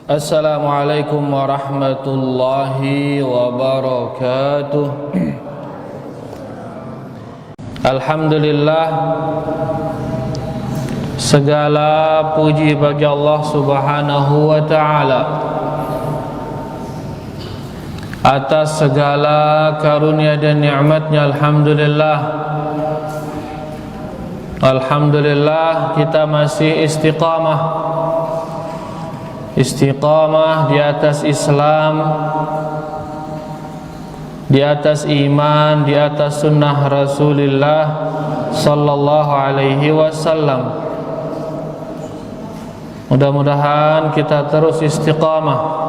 Assalamualaikum warahmatullahi wabarakatuh. Alhamdulillah, segala puji bagi Allah Subhanahu wa ta'ala atas segala karunia dan nikmatnya. Alhamdulillah kita masih istiqamah di atas Islam, di atas iman, di atas sunnah Rasulullah sallallahu alaihi wasallam. Mudah-mudahan kita terus istiqamah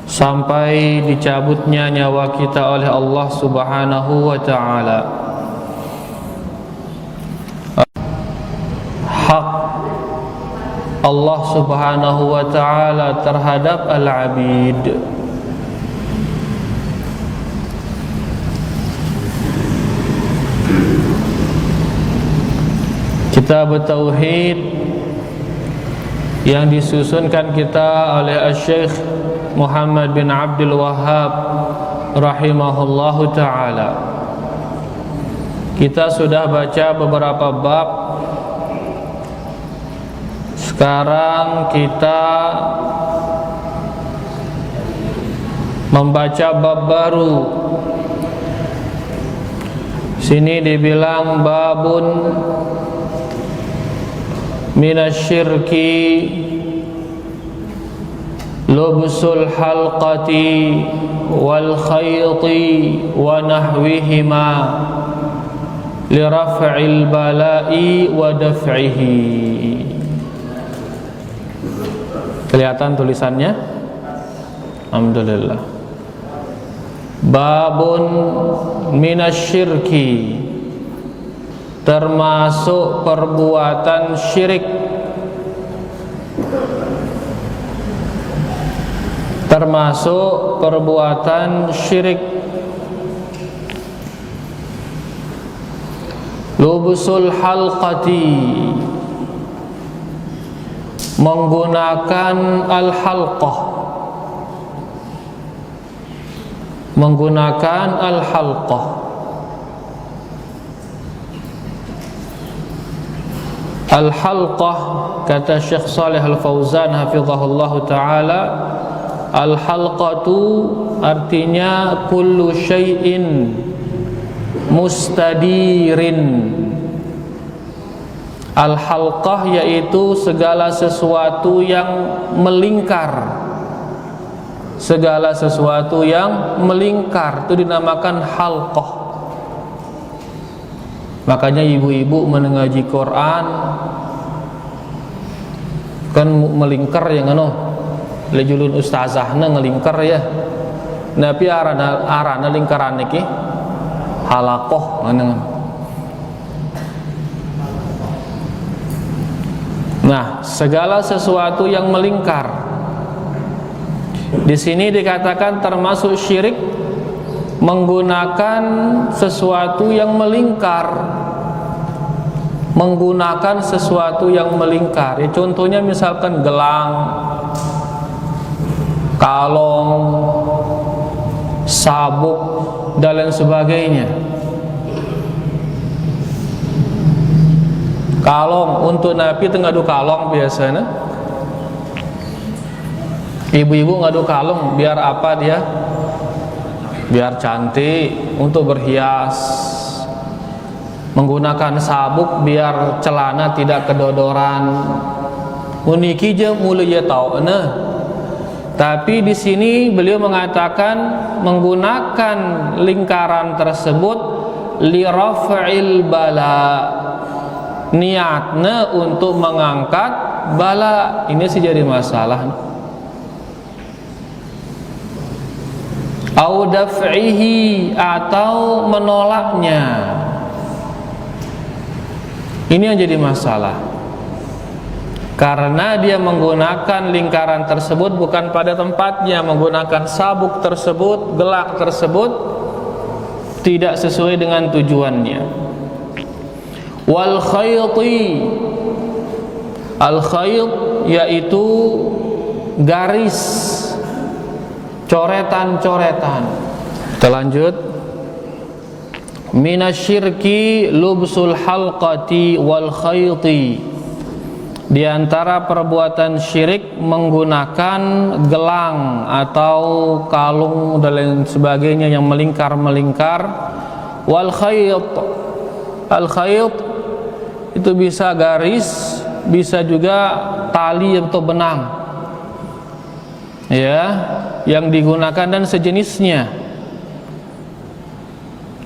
sampai dicabutnya nyawa kita oleh Allah Subhanahu wa ta'ala. Hak Allah Subhanahu wa ta'ala terhadap al-abid. Kitab Tauhid yang disusunkan kita oleh Syekh Muhammad bin Abdul Wahhab rahimahullahu ta'ala. Kita sudah baca beberapa bab. Sekarang kita membaca bab baru. Sini dibilang babun minasyirki lubsul halqati wal khayti wa nahwihima liraf'il bala'i wa daf'ihi. Kelihatan tulisannya? Alhamdulillah. Babun minasyirki, termasuk perbuatan syirik. Termasuk perbuatan syirik. Lubsul halqati, menggunakan al-halqah. Menggunakan al-halqah. Al-halqah, kata Syekh Shalih Al-Fauzan hafizahullahu ta'ala, al-halqatu artinya kullu syai'in mustadirin. Al-halqah yaitu segala sesuatu yang melingkar. Segala sesuatu yang melingkar itu dinamakan halqah. Makanya ibu-ibu menengaji Quran kan melingkar ya ngano. Lejulun ustazahna ngelingkar ya. Napi arana lingkaran iki halaqah ngene. Nah, segala sesuatu yang melingkar. Di sini dikatakan termasuk syirik menggunakan sesuatu yang melingkar. Menggunakan sesuatu yang melingkar. Ya, contohnya misalkan gelang, kalong, sabuk dan lain sebagainya. Kalong untuk Nabi itu ngadu kalong biasanya. Ibu-ibu ngadu kalong biar apa dia? Biar cantik, untuk berhias. Menggunakan sabuk biar celana tidak kedodoran. Uniki je mulai ya tahu nah. Tapi di sini beliau mengatakan menggunakan lingkaran tersebut li raf'il bala. Niatnya untuk mengangkat bala. Ini sih jadi masalah. Au daf'ihi, atau menolaknya. Ini yang jadi masalah. Karena dia menggunakan lingkaran tersebut bukan pada tempatnya, menggunakan sabuk tersebut, gelang tersebut tidak sesuai dengan tujuannya. Wal khayti, al khayt yaitu garis, coretan-coretan. Kita lanjut. Minasyirki lubsul halqati wal khayti. Di antara perbuatan syirik menggunakan gelang atau kalung dan lain sebagainya yang melingkar-melingkar. Wal khayt. Al khayt itu bisa garis, bisa juga tali atau benang. Ya, yang digunakan dan sejenisnya.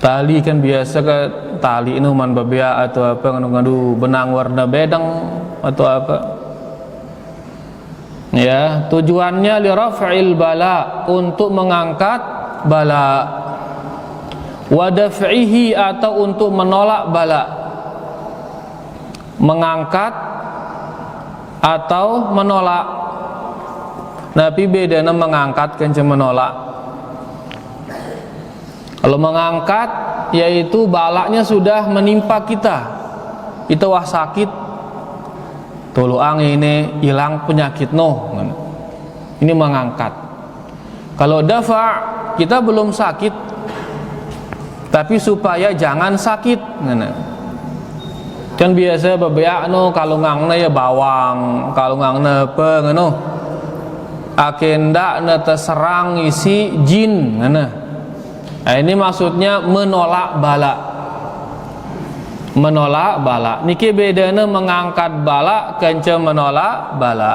Tali kan biasa ke tali inuman babia atau apa ngadu benang warna bedang atau apa. Ya, tujuannya li raf'il bala, untuk mengangkat bala. Wa daf'ihi, atau untuk menolak bala. Mengangkat atau menolak. Tapi bedanya mengangkat kan menolak. Kalau mengangkat, yaitu balaknya sudah menimpa kita, itu wah sakit, tuluang ini hilang penyakit ini mengangkat. Kalau dafa', kita belum sakit, tapi supaya jangan sakit. Kan biasa bebeak kalungangna ya bawang, kalungangna apa akenda terserang isi jin. Nah, ini maksudnya menolak bala. Menolak bala. Niki bedanya mengangkat bala kencang menolak bala.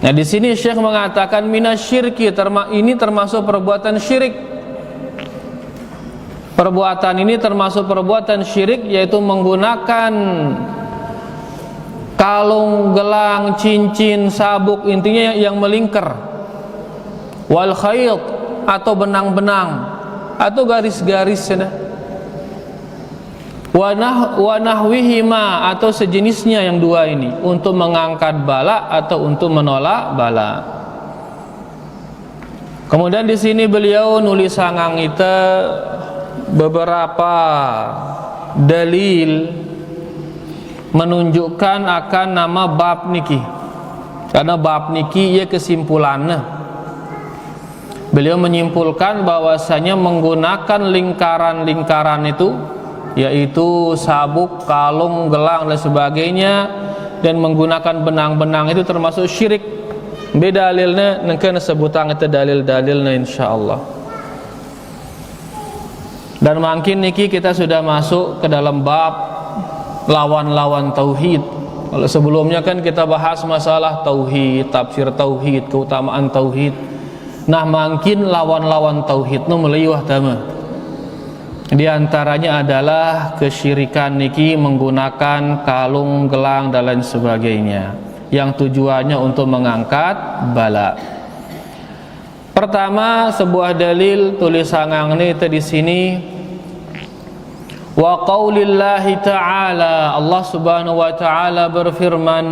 Nah, di sini Syekh mengatakan minasyirki, ini termasuk perbuatan syirik. Perbuatan ini termasuk perbuatan syirik, yaitu menggunakan kalung, gelang, cincin, sabuk, intinya yang melingkar. Wal khayt, atau benang-benang atau garis-garis, wa nahwihima, atau sejenisnya yang dua ini, untuk mengangkat bala atau untuk menolak bala. Kemudian di sini beliau nulis sangang kita beberapa dalil menunjukkan akan nama bab niki, karena bab niki ia kesimpulannya. Beliau menyimpulkan bahwasanya menggunakan lingkaran-lingkaran itu, yaitu sabuk, kalung, gelang dan sebagainya, dan menggunakan benang-benang itu termasuk syirik. Beda dalilnya, nengke sebutan itu dalil-dalilnya insyaallah. Dan makin niki kita sudah masuk ke dalam bab lawan-lawan tauhid. Kalau sebelumnya kan kita bahas masalah tauhid, tafsir tauhid, keutamaan tauhid. Nah, makin lawan-lawan tauhid meliwah tama. Di antaranya adalah kesyirikan niki menggunakan kalung, gelang dan lain sebagainya, yang tujuannya untuk mengangkat bala. Pertama, sebuah dalil tulisan ini di sini, wa qaulillahi ta'ala, Allah Subhanahu wa ta'ala berfirman,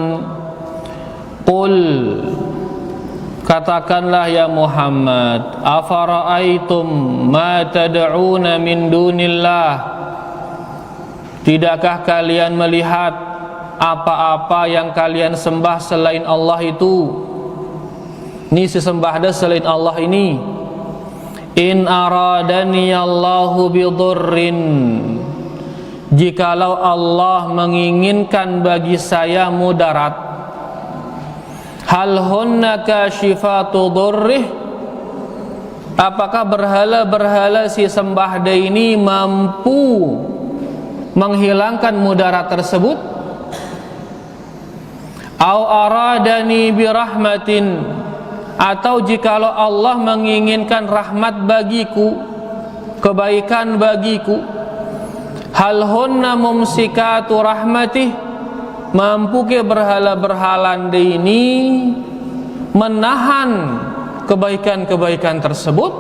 qul, katakanlah ya Muhammad, afara'aitum ma tad'una min dunillah, tidakkah kalian melihat apa-apa yang kalian sembah selain Allah itu? Ini sesembahnya selain Allah ini. In aradani Allahu bidurrin, jikalau Allah menginginkan bagi saya mudarat, hal hunna kashifatu dhurrih, apakah berhala-berhala si sembahda ini mampu menghilangkan mudarat tersebut? Au aradani birahmatin, atau jikalau Allah menginginkan rahmat bagiku, kebaikan bagiku, hal hunna mumsikatu rahmatih, mampu ke berhala-berhala ini menahan kebaikan-kebaikan tersebut?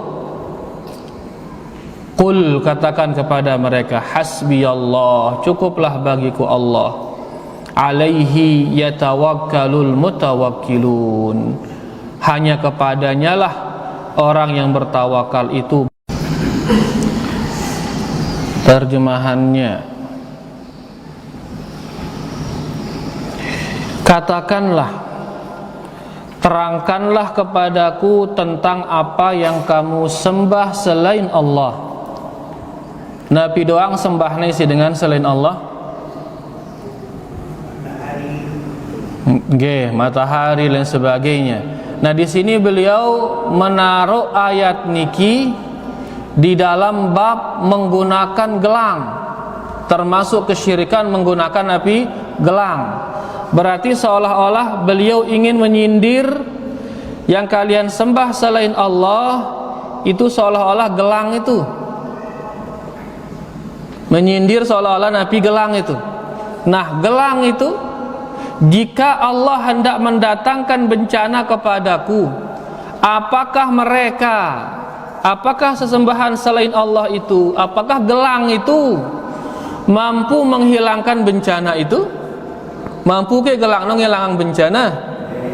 Qul, katakan kepada mereka, hasbiyallah, cukuplah bagiku Allah, alaihi yatawakkalul mutawakkilun, hanya kepadanya lah orang yang bertawakal itu. Terjemahannya, katakanlah, terangkanlah kepadaku tentang apa yang kamu sembah selain Allah. Nabi doang sembah nasi dengan selain Allah. Matahari dan sebagainya. Nah, di sini beliau menaruh ayat niki di dalam bab menggunakan gelang, termasuk kesyirikan menggunakan api gelang. Berarti seolah-olah beliau ingin menyindir yang kalian sembah selain Allah itu seolah-olah gelang itu. Menyindir seolah-olah Nabi gelang itu. Nah, gelang itu, jika Allah hendak mendatangkan bencana kepadaku, apakah sesembahan selain Allah itu, apakah gelang itu mampu menghilangkan bencana itu? Mampu ke gelang ngilangan bencana?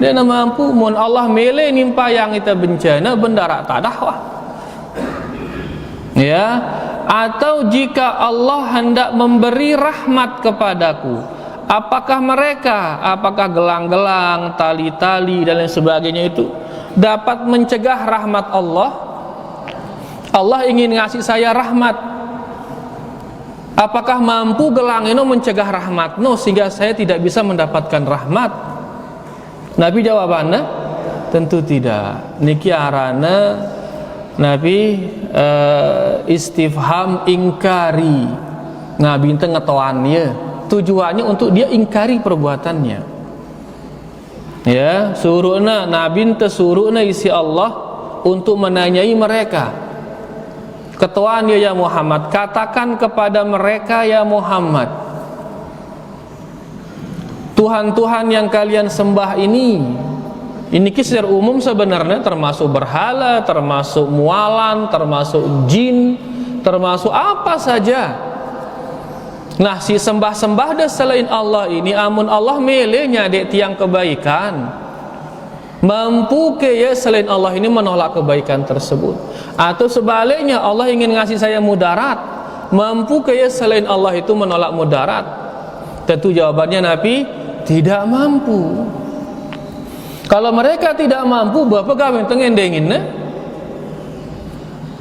Dia mampu. Mun Allah mele nimpa yang kita bencana bendara tadah wah. Ya, atau jika Allah hendak memberi rahmat kepadaku, apakah gelang-gelang, tali-tali dan lain sebagainya itu dapat mencegah rahmat Allah? Allah ingin ngasih saya rahmat, apakah mampu gelang ini mencegah rahmat sehingga saya tidak bisa mendapatkan rahmat? Nabi jawabannya tentu tidak. Niki arana Nabi istifham ingkari. Nabi itu ngetoannya, tujuannya untuk dia ingkari perbuatannya. Ya, suruhna Nabi itu suruhna isi Allah untuk menanyai mereka. Ketuaan dia, ya Muhammad, katakan kepada mereka, ya Muhammad, Tuhan-Tuhan yang kalian sembah ini kisah umum sebenarnya, termasuk berhala, termasuk mualan, termasuk jin, termasuk apa saja. Nah, si sembah-sembah dah selain Allah ini, amun Allah milihnya dek tiang kebaikan, mampu ke ya selain Allah ini menolak kebaikan tersebut? Atau sebaliknya, Allah ingin ngasih saya mudarat, mampu ke ya selain Allah itu menolak mudarat? Tentu jawabannya Nabi tidak mampu. Kalau mereka tidak mampu, bapak kami tengendengin.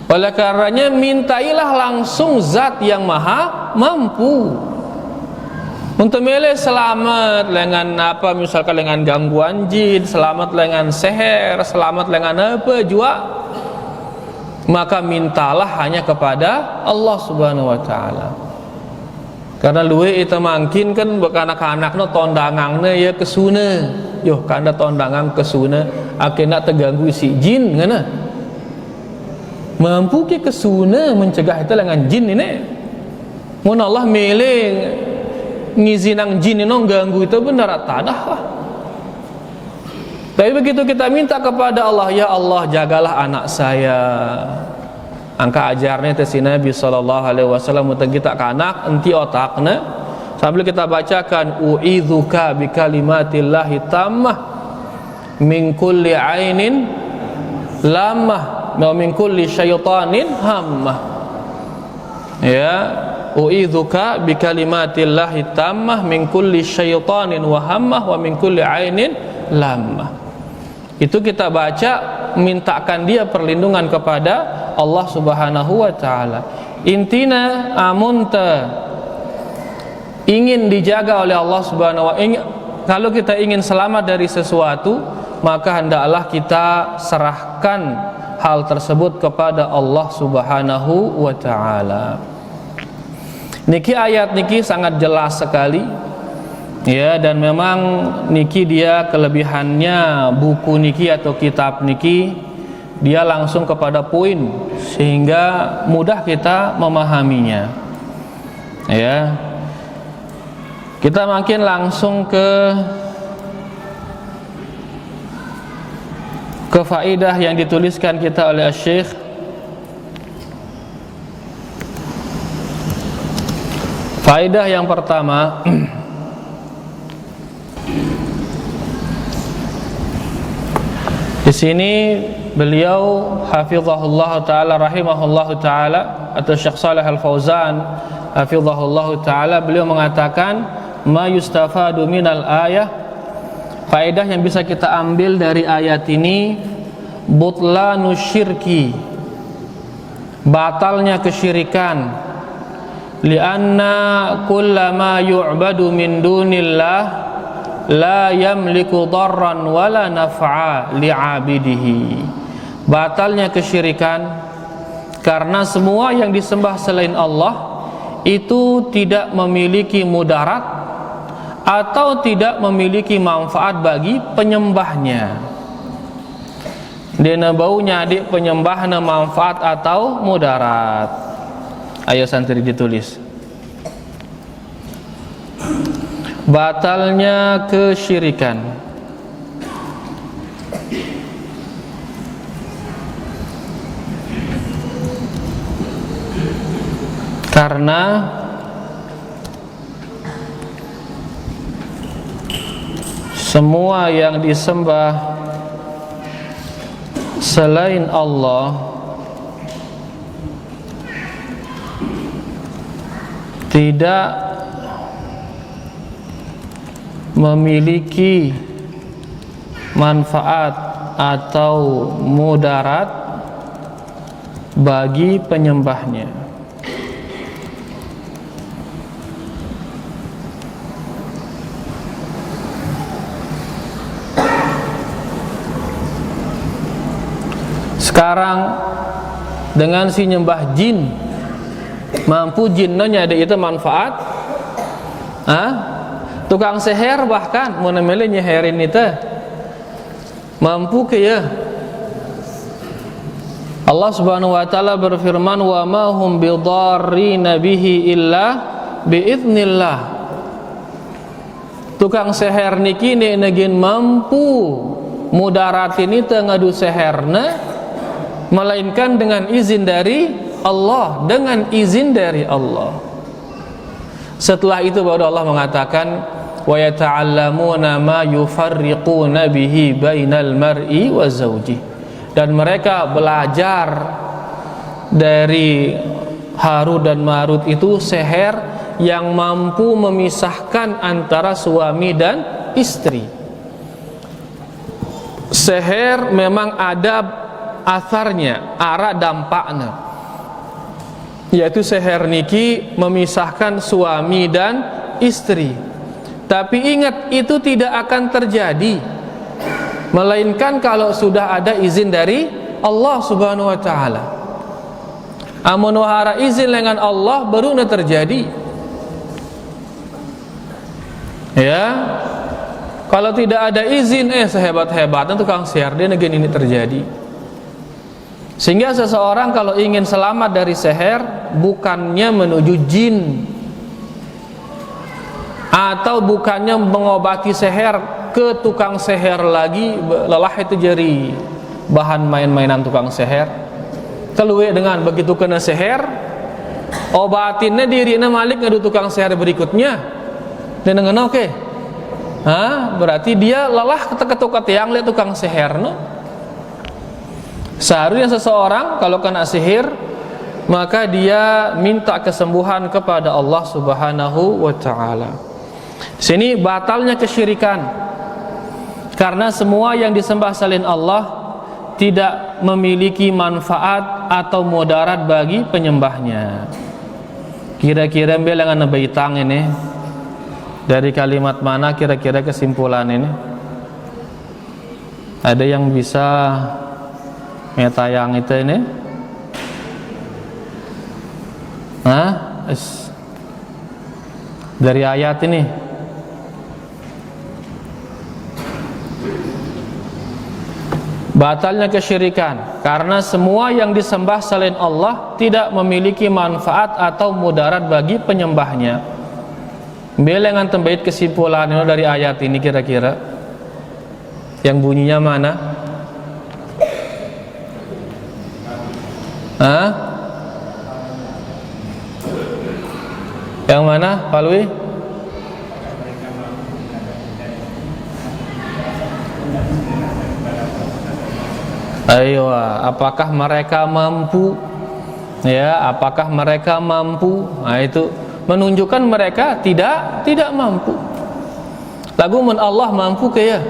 Oleh karenanya mintailah langsung zat yang maha mampu. Untuk milih selamat dengan apa, misalkan dengan gangguan jin, selamat dengan seher, selamat dengan apa jua, maka mintalah hanya kepada Allah Subhanahu wa taala. Karena luwe itu mungkin kan anak-anaknya tondangangnya ya kesuna, yo karena tondangang kesuna akhirnya terganggu si jin ngana. Mampu ke kesuna mencegah itu dengan jin ini? Mun Allah milih ngizinang jin ini ganggu itu benar tadah. Tapi begitu kita minta kepada Allah, ya Allah jagalah anak saya. Angka ajarnya si Nabi SAW untuk kita ke anak enti otaknya sambil kita bacakan u'idzuka bikalimatillahi tammah min kulli ainin lamah wa min kulli syaitanin hammah. Ya, u'idzuka bikalimatillahi tammah min kulli syaitanin wa hammah wa min kulli ainin lamah. Itu kita baca mintakan dia perlindungan kepada Allah Subhanahu wa taala. Intina amunta ingin dijaga oleh Allah Subhanahu wa taala, kalau kita ingin selamat dari sesuatu, maka hendaklah kita serahkan hal tersebut kepada Allah Subhanahu wa taala. Niki ayat niki sangat jelas sekali. Ya, dan memang niki dia kelebihannya buku niki atau kitab niki, dia langsung kepada poin sehingga mudah kita memahaminya. Ya, kita makin langsung ke faedah yang dituliskan kita oleh Syekh. Faedah yang pertama, di sini beliau hafizahullah taala rahimahullah taala atau Syekh Shalih Al Fauzan hafizahullah taala, beliau mengatakan ma yustafadu minal ayah faedah yang bisa kita ambil dari ayat ini, butlanu syirki, batalnya kesyirikan, lianna kullama yu'badu min dunillah la yamliku darran wala naf'a li'abidihi. Batalnya kesyirikan karena semua yang disembah selain Allah itu tidak memiliki mudarat atau tidak memiliki manfaat bagi penyembahnya. Dina baunya adik penyembahna manfaat atau mudarat. Ayo santri ditulis. Batalnya kesyirikan. Karena semua yang disembah selain Allah tidak memiliki manfaat atau mudarat bagi penyembahnya. Sekarang dengan si nyembah jin, mampu jinnya ada itu manfaat, tukang seher bahkan mau namanya nyeherin itu mampu ke ya. Allah Subhanahu wa taala berfirman, wa ma hum bidarrina bihi illa biiznillah. Tukang seher niki negin mampu mudaratin itu ngadu seherna melainkan dengan izin dari Allah, dengan izin dari Allah. Setelah itu baru Allah mengatakan, wa yata'allamuna ma yufarriquna bihi bainal mar'i wa zawji. Dan mereka belajar dari Harut dan Marut itu seher yang mampu memisahkan antara suami dan istri. Seher memang ada asarnya, arah dampaknya, yaitu seher niki memisahkan suami dan istri. Tapi ingat, itu tidak akan terjadi melainkan kalau sudah ada izin dari Allah Subhanahu wa taala. Amun wahara izin dengan Allah baru terjadi. Ya. Kalau tidak ada izin sehebat-hebatnya tukang sihir dia negeri ini terjadi. Sehingga seseorang kalau ingin selamat dari seher, bukannya menuju jin atau bukannya mengobati seher ke tukang seher lagi, lelah itu jadi bahan main-mainan tukang seher. Keluar dengan begitu kena seher, obatinnya dirinya malik ngadu tukang seher berikutnya. Dan dengan oke, berarti dia lelah ketuk yang lihat tukang seher no. Seharusnya seseorang kalau kena sihir maka dia minta kesembuhan kepada Allah Subhanahu wa taala. Sini batalnya kesyirikan karena semua yang disembah selain Allah tidak memiliki manfaat atau mudarat bagi penyembahnya. Kira-kira bilangan baitang ini dari kalimat mana kira-kira kesimpulan ini? Ada yang bisa metayang itu ini? Dari ayat ini. Batalnya kesyirikan karena semua yang disembah selain Allah tidak memiliki manfaat atau mudarat bagi penyembahnya. Belengan tembait kesimpulan dari ayat ini kira-kira yang bunyinya mana? Yang mana, Pak Lui? Ayo, apakah mereka mampu? Ya, apakah mereka mampu? Nah, itu menunjukkan mereka tidak mampu. Lagu mun Allah mampu ke ya?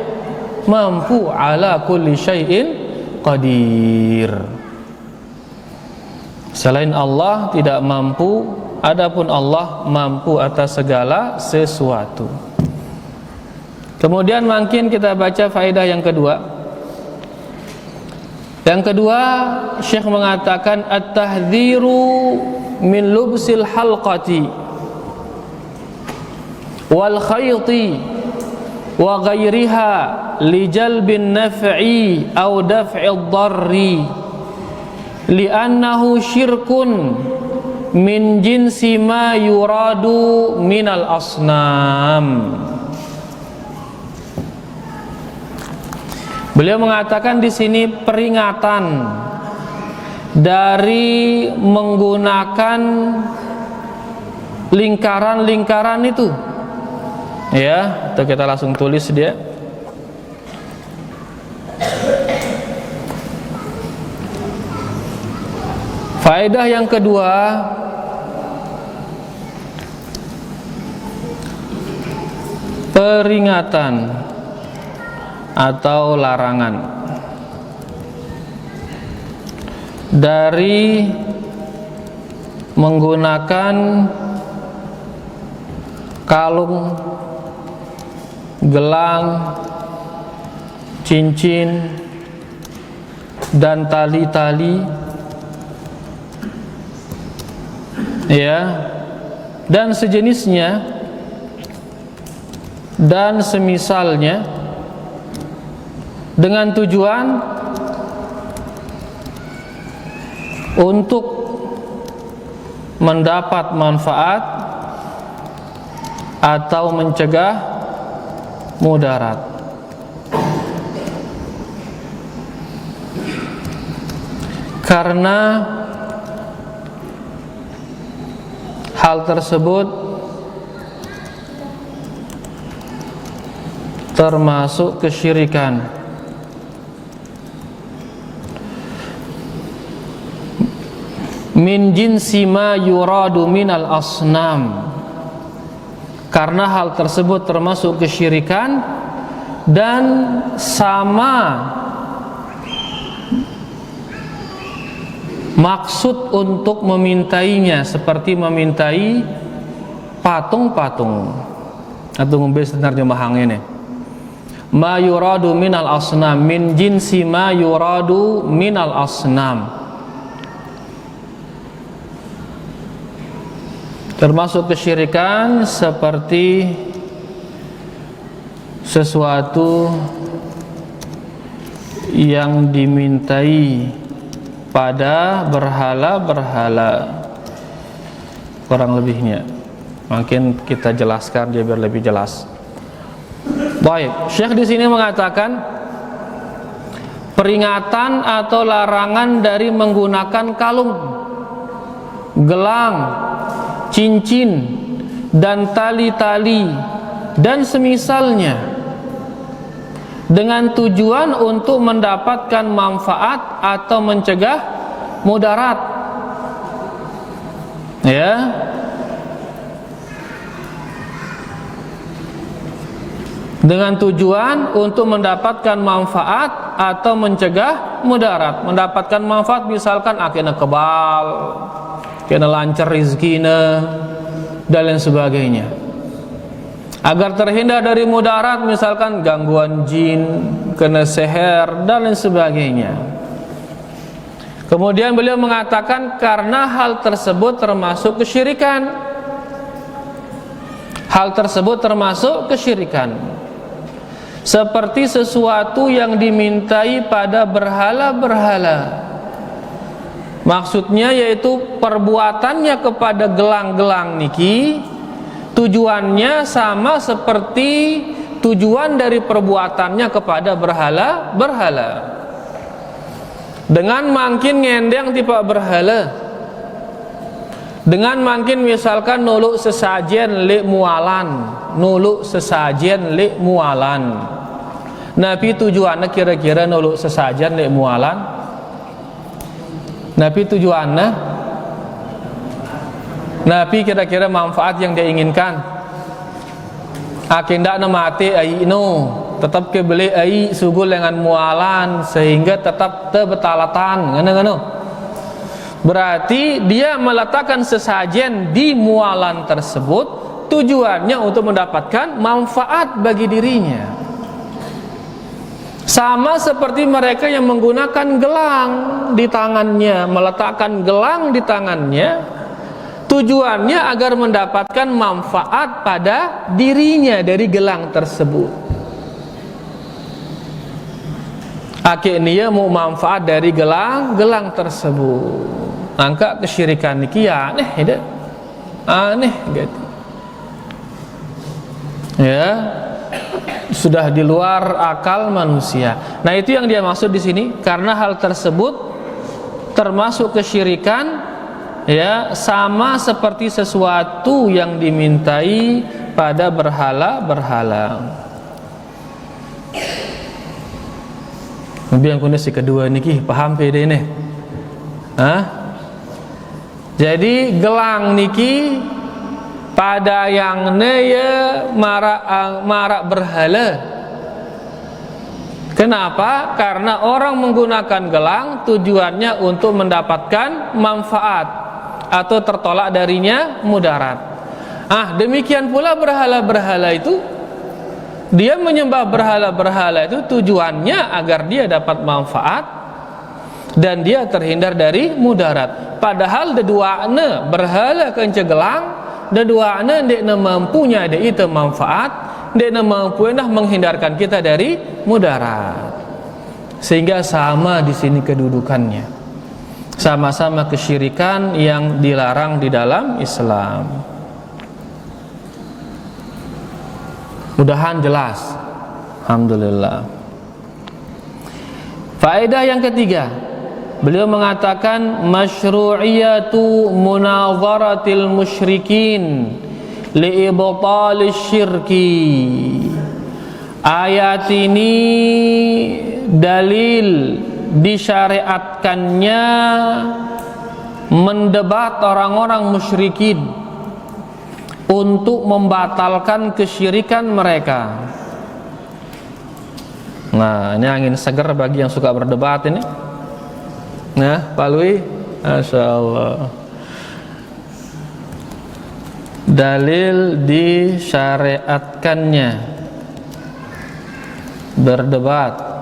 Mampu ala kulli syai'in qadir. Selain Allah tidak mampu, adapun Allah mampu atas segala sesuatu. Kemudian makin kita baca faedah yang kedua. Yang kedua, Syekh mengatakan at-tahdhiru min lubsil halqati wal khayti wa ghairiha li jalbin naf'i aw daf'id dharri li'annahu syirkun min jinsi ma yuradu minal asnam. Beliau mengatakan di sini peringatan dari menggunakan lingkaran-lingkaran itu. Ya, atau kita langsung tulis dia. Faedah yang kedua, peringatan atau larangan dari menggunakan kalung, gelang, cincin, dan tali-tali, ya, dan sejenisnya dan semisalnya, dengan tujuan untuk mendapat manfaat atau mencegah mudarat. Karena hal tersebut termasuk kesyirikan. Min jinsi ma yuradu minal asnam, karena hal tersebut termasuk kesyirikan dan sama maksud untuk memintainya, seperti memintai patung-patung. Atau ngombe terjemahan ini, ma yuradu minal asnam, min jinsi ma yuradu minal asnam, termasuk kesyirikan seperti sesuatu yang dimintai pada berhala-berhala, kurang lebihnya. Mungkin kita jelaskan dia biar lebih jelas. Baik, Syekh di sini mengatakan peringatan atau larangan dari menggunakan kalung, gelang, cincin, dan tali-tali dan semisalnya dengan tujuan untuk mendapatkan manfaat atau mencegah mudarat. Ya, dengan tujuan untuk mendapatkan manfaat atau mencegah mudarat. Mendapatkan manfaat misalkan akhirnya kebal, kena lancar rizkina, dan lain sebagainya. Agar terhindar dari mudarat, misalkan gangguan jin, kena seher, dan lain sebagainya. Kemudian beliau mengatakan karena hal tersebut termasuk kesyirikan. Hal tersebut termasuk kesyirikan, seperti sesuatu yang dimintai pada berhala-berhala. Maksudnya yaitu perbuatannya kepada gelang-gelang niki, tujuannya sama seperti tujuan dari perbuatannya kepada berhala-berhala. Dengan makin ngendeng tipe berhala, dengan makin misalkan nuluk sesajen li mualan, nuluk sesajen li mualan. Nabi tujuannya kira-kira nuluk sesajen li mualan. Nabi tujuannya, Nabi kira-kira manfaat yang dia inginkan. Akindak na mati ai no, tetap ke beli ai sugul dengan mualan sehingga tetap tebetalatan ngano. Berarti dia meletakkan sesajen di mualan tersebut tujuannya untuk mendapatkan manfaat bagi dirinya. Sama seperti mereka yang menggunakan gelang di tangannya, meletakkan gelang di tangannya tujuannya agar mendapatkan manfaat pada dirinya dari gelang tersebut. Akhirnya mau manfaat dari gelang tersebut. Angka kesyirikan niki ya aneh ya. Aneh gitu. Ya. Sudah di luar akal manusia. Nah, itu yang dia maksud di sini, karena hal tersebut termasuk kesyirikan. Ya, sama seperti sesuatu yang dimintai pada berhala-berhala. Yang kondisi kedua niki paham beda ini. Jadi gelang niki pada yang neye marak berhala. Kenapa? Karena orang menggunakan gelang tujuannya untuk mendapatkan manfaat atau tertolak darinya mudarat. Demikian pula berhala-berhala itu, dia menyembah berhala-berhala itu tujuannya agar dia dapat manfaat dan dia terhindar dari mudarat. Padahal deduana berhala kence gelang, deduana ndekna mampunya ada itu manfaat, ndekna mampu menghindarkan kita dari mudarat. Sehingga sama di sini kedudukannya. Sama-sama kesyirikan yang dilarang di dalam Islam. Mudahan jelas. Alhamdulillah. Faedah yang ketiga, beliau mengatakan masyru'iyatu munazaratil musyrikin li'ibtalis syirki. Ayat ini dalil disyariatkannya mendebat orang-orang musyrikin untuk membatalkan kesyirikan mereka. Nah, ini angin segar bagi yang suka berdebat ini. Nah, Pak Lui, Masya Allah. Dalil disyariatkannya berdebat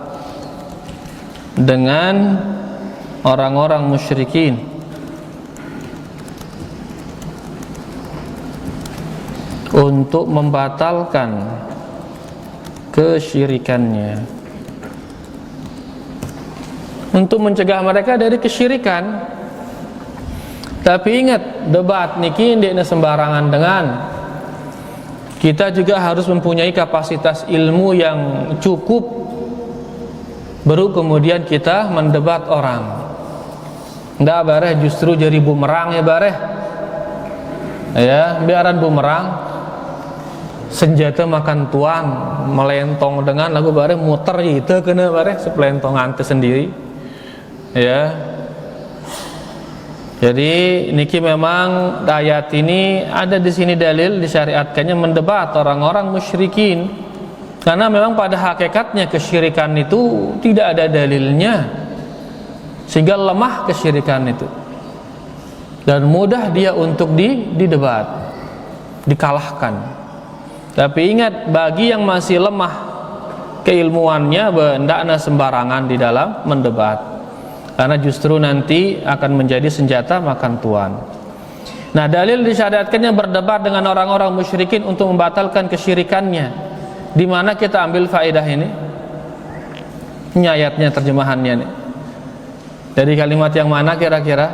dengan orang-orang musyrikin untuk membatalkan kesyirikannya, untuk mencegah mereka dari kesyirikan. Tapi ingat, debat niki ndekna sembarangan dengan. Kita juga harus mempunyai kapasitas ilmu yang cukup, baru kemudian kita mendebat orang. Ndak bareh justru jadi bumerang ya bareh. Ya, biaran bumerang, senjata makan tuan, melentong dengan lagu bareh muter itu kena bareh seplentongan tersendiri. Ya. Jadi niki memang ayat ini ada di sini dalil disyariatkannya mendebat orang-orang musyrikin. Karena memang pada hakikatnya kesyirikan itu tidak ada dalilnya, sehingga lemah kesyirikan itu dan mudah dia untuk didebat, dikalahkan. Tapi ingat, bagi yang masih lemah keilmuannya, hendaknya sembarangan di dalam mendebat, karena justru nanti akan menjadi senjata makan tuan. Nah, dalil disyariatkannya berdebat dengan orang-orang musyrikin untuk membatalkan kesyirikannya. Di mana kita ambil faedah ini? Ini ayatnya, terjemahannya nih. Dari kalimat yang mana kira-kira?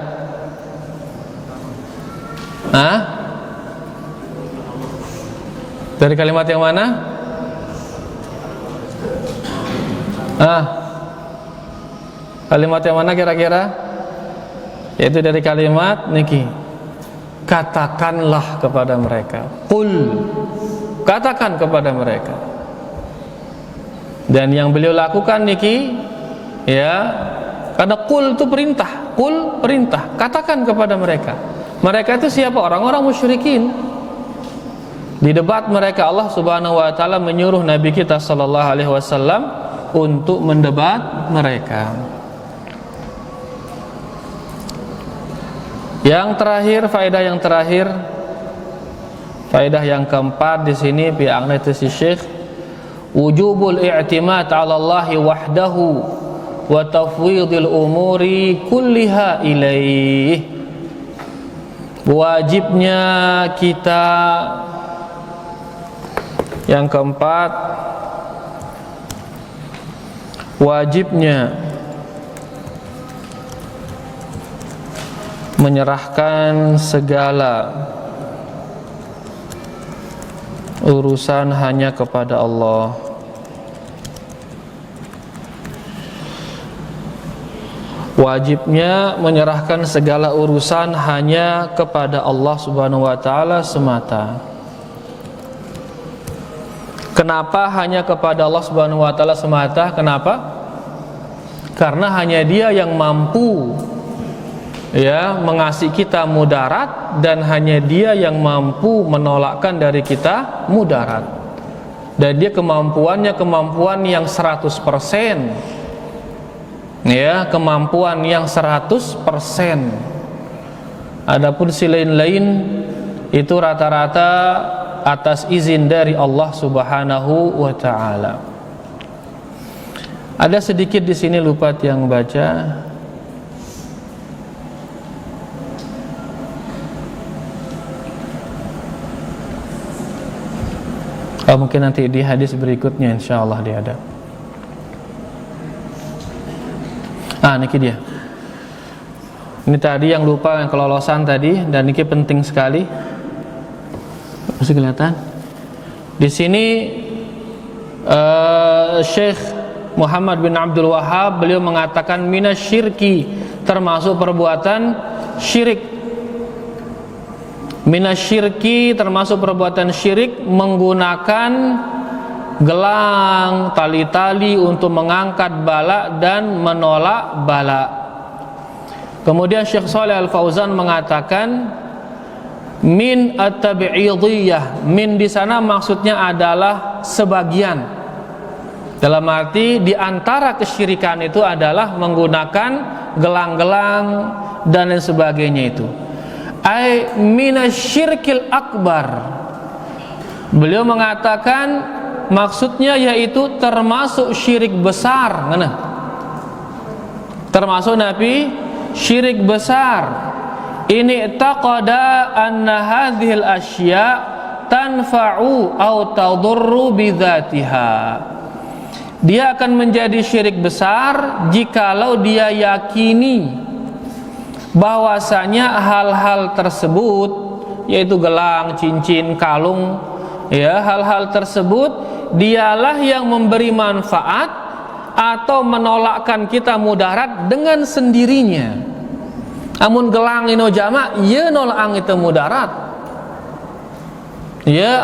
Dari kalimat yang mana? Kalimat yang mana kira-kira? Yaitu dari kalimat niki. Katakanlah kepada mereka. Qul. Katakan kepada mereka. Dan yang beliau lakukan niki, ya, karena qul itu perintah, qul perintah, katakan kepada mereka. Mereka itu siapa? Orang-orang musyrikin. Di debat mereka Allah Subhanahu wa taala menyuruh Nabi kita sallallahu alaihi wasallam untuk mendebat mereka. Yang terakhir, faedah yang keempat di sini pihak si Syekh, wujubul i'timad 'ala Allah wahdahu wa tafwidil umuri kulliha ilaih. Wajibnya kita, yang keempat, wajibnya menyerahkan segala urusan hanya kepada Allah. Wajibnya menyerahkan segala urusan hanya kepada Allah Subhanahu wa taala semata. Kenapa hanya kepada Allah Subhanahu wa taala semata? Kenapa? Karena hanya Dia yang mampu mengasihi kita mudarat, dan hanya Dia yang mampu menolakkan dari kita mudarat. Dan Dia kemampuannya kemampuan yang 100%. Kemampuan yang 100%. Adapun si lain-lain itu rata-rata atas izin dari Allah Subhanahu wa taala. Ada sedikit di sini lupa yang baca. Mungkin nanti di hadis berikutnya insyaallah dia ada. Niki dia. Ini tadi yang lupa, yang kelolosan tadi, dan niki penting sekali. Masih kelihatan? Di sini Syekh Muhammad bin Abdul Wahhab beliau mengatakan minasyirki, termasuk perbuatan syirik. Minasyirki termasuk perbuatan syirik menggunakan gelang, tali-tali untuk mengangkat bala dan menolak bala. Kemudian Syekh Shalih Al-Fauzan mengatakan min at-tabi'idiyah. Min di sana maksudnya adalah sebagian. Dalam arti di antara kesyirikan itu adalah menggunakan gelang-gelang dan lain sebagainya itu. Ai minasyirkil akbar. Beliau mengatakan maksudnya yaitu termasuk syirik besar. Termasuk Nabi syirik besar. Ini taqada anna hadhil asya tanfa'u aw tadurru bidzatiha. Dia akan menjadi syirik besar jikalau dia yakini bahwasanya hal-hal tersebut, yaitu gelang, cincin, kalung, hal-hal tersebut dialah yang memberi manfaat atau menolakkan kita mudarat dengan sendirinya. Amun gelang ino jama, nolak itu mudarat.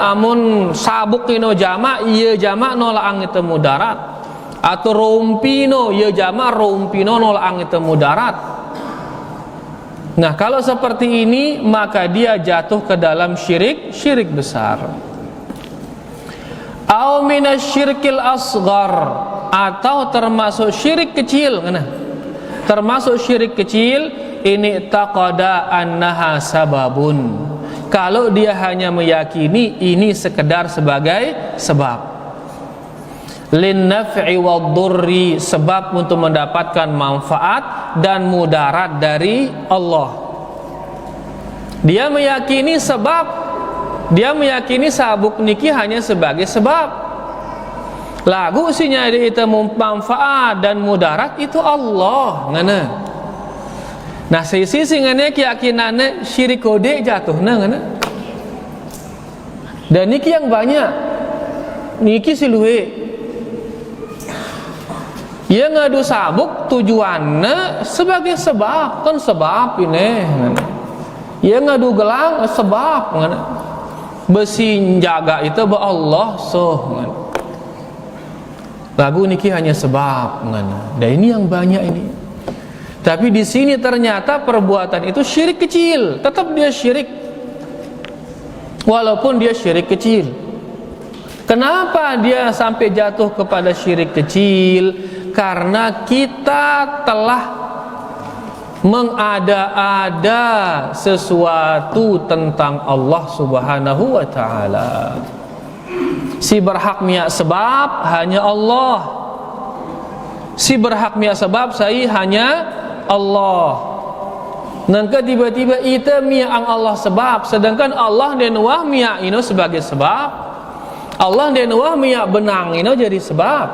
Amun sabuk ino jama, jama nolak itu mudarat. Atau rompino, jama rompino nolak itu mudarat. Nah, kalau seperti ini maka dia jatuh ke dalam syirik besar. Au minasyirkil asghar, atau termasuk syirik kecil. Termasuk syirik kecil ini taqada annaha sababun. Kalau dia hanya meyakini ini sekedar sebagai sebab. Lin naf'i wad-durri, sebab untuk mendapatkan manfaat dan mudarat dari Allah. Dia meyakini sebab, dia meyakini sabuk niki hanya sebagai sebab. Lagu sinya itu manfaat dan mudarat itu Allah. Nah, sisi ngene keyakinannya syirik kode jatuh dan niki yang banyak. Niki siluwe. Ia ngadu sabuk tujuannya sebagai sebab, kan sebab ini. Ia ngadu gelang sebab, besi jaga itu ba Allah lagu niki hanya sebab, dan ini yang banyak ini. Tapi di sini ternyata perbuatan itu syirik kecil, tetap dia syirik. walaupun dia syirik kecil. Kenapa dia sampai jatuh kepada syirik kecil? Karena kita telah mengada-ada sesuatu tentang Allah Subhanahu wa ta'ala. Si berhak miak sebab hanya Allah. Si berhak miak sebab saya hanya Allah. Dan tiba-tiba kita miak Allah sebab, sedangkan Allah dan wah miak ino sebagai sebab. Allah dan wah miak benang ino jadi sebab.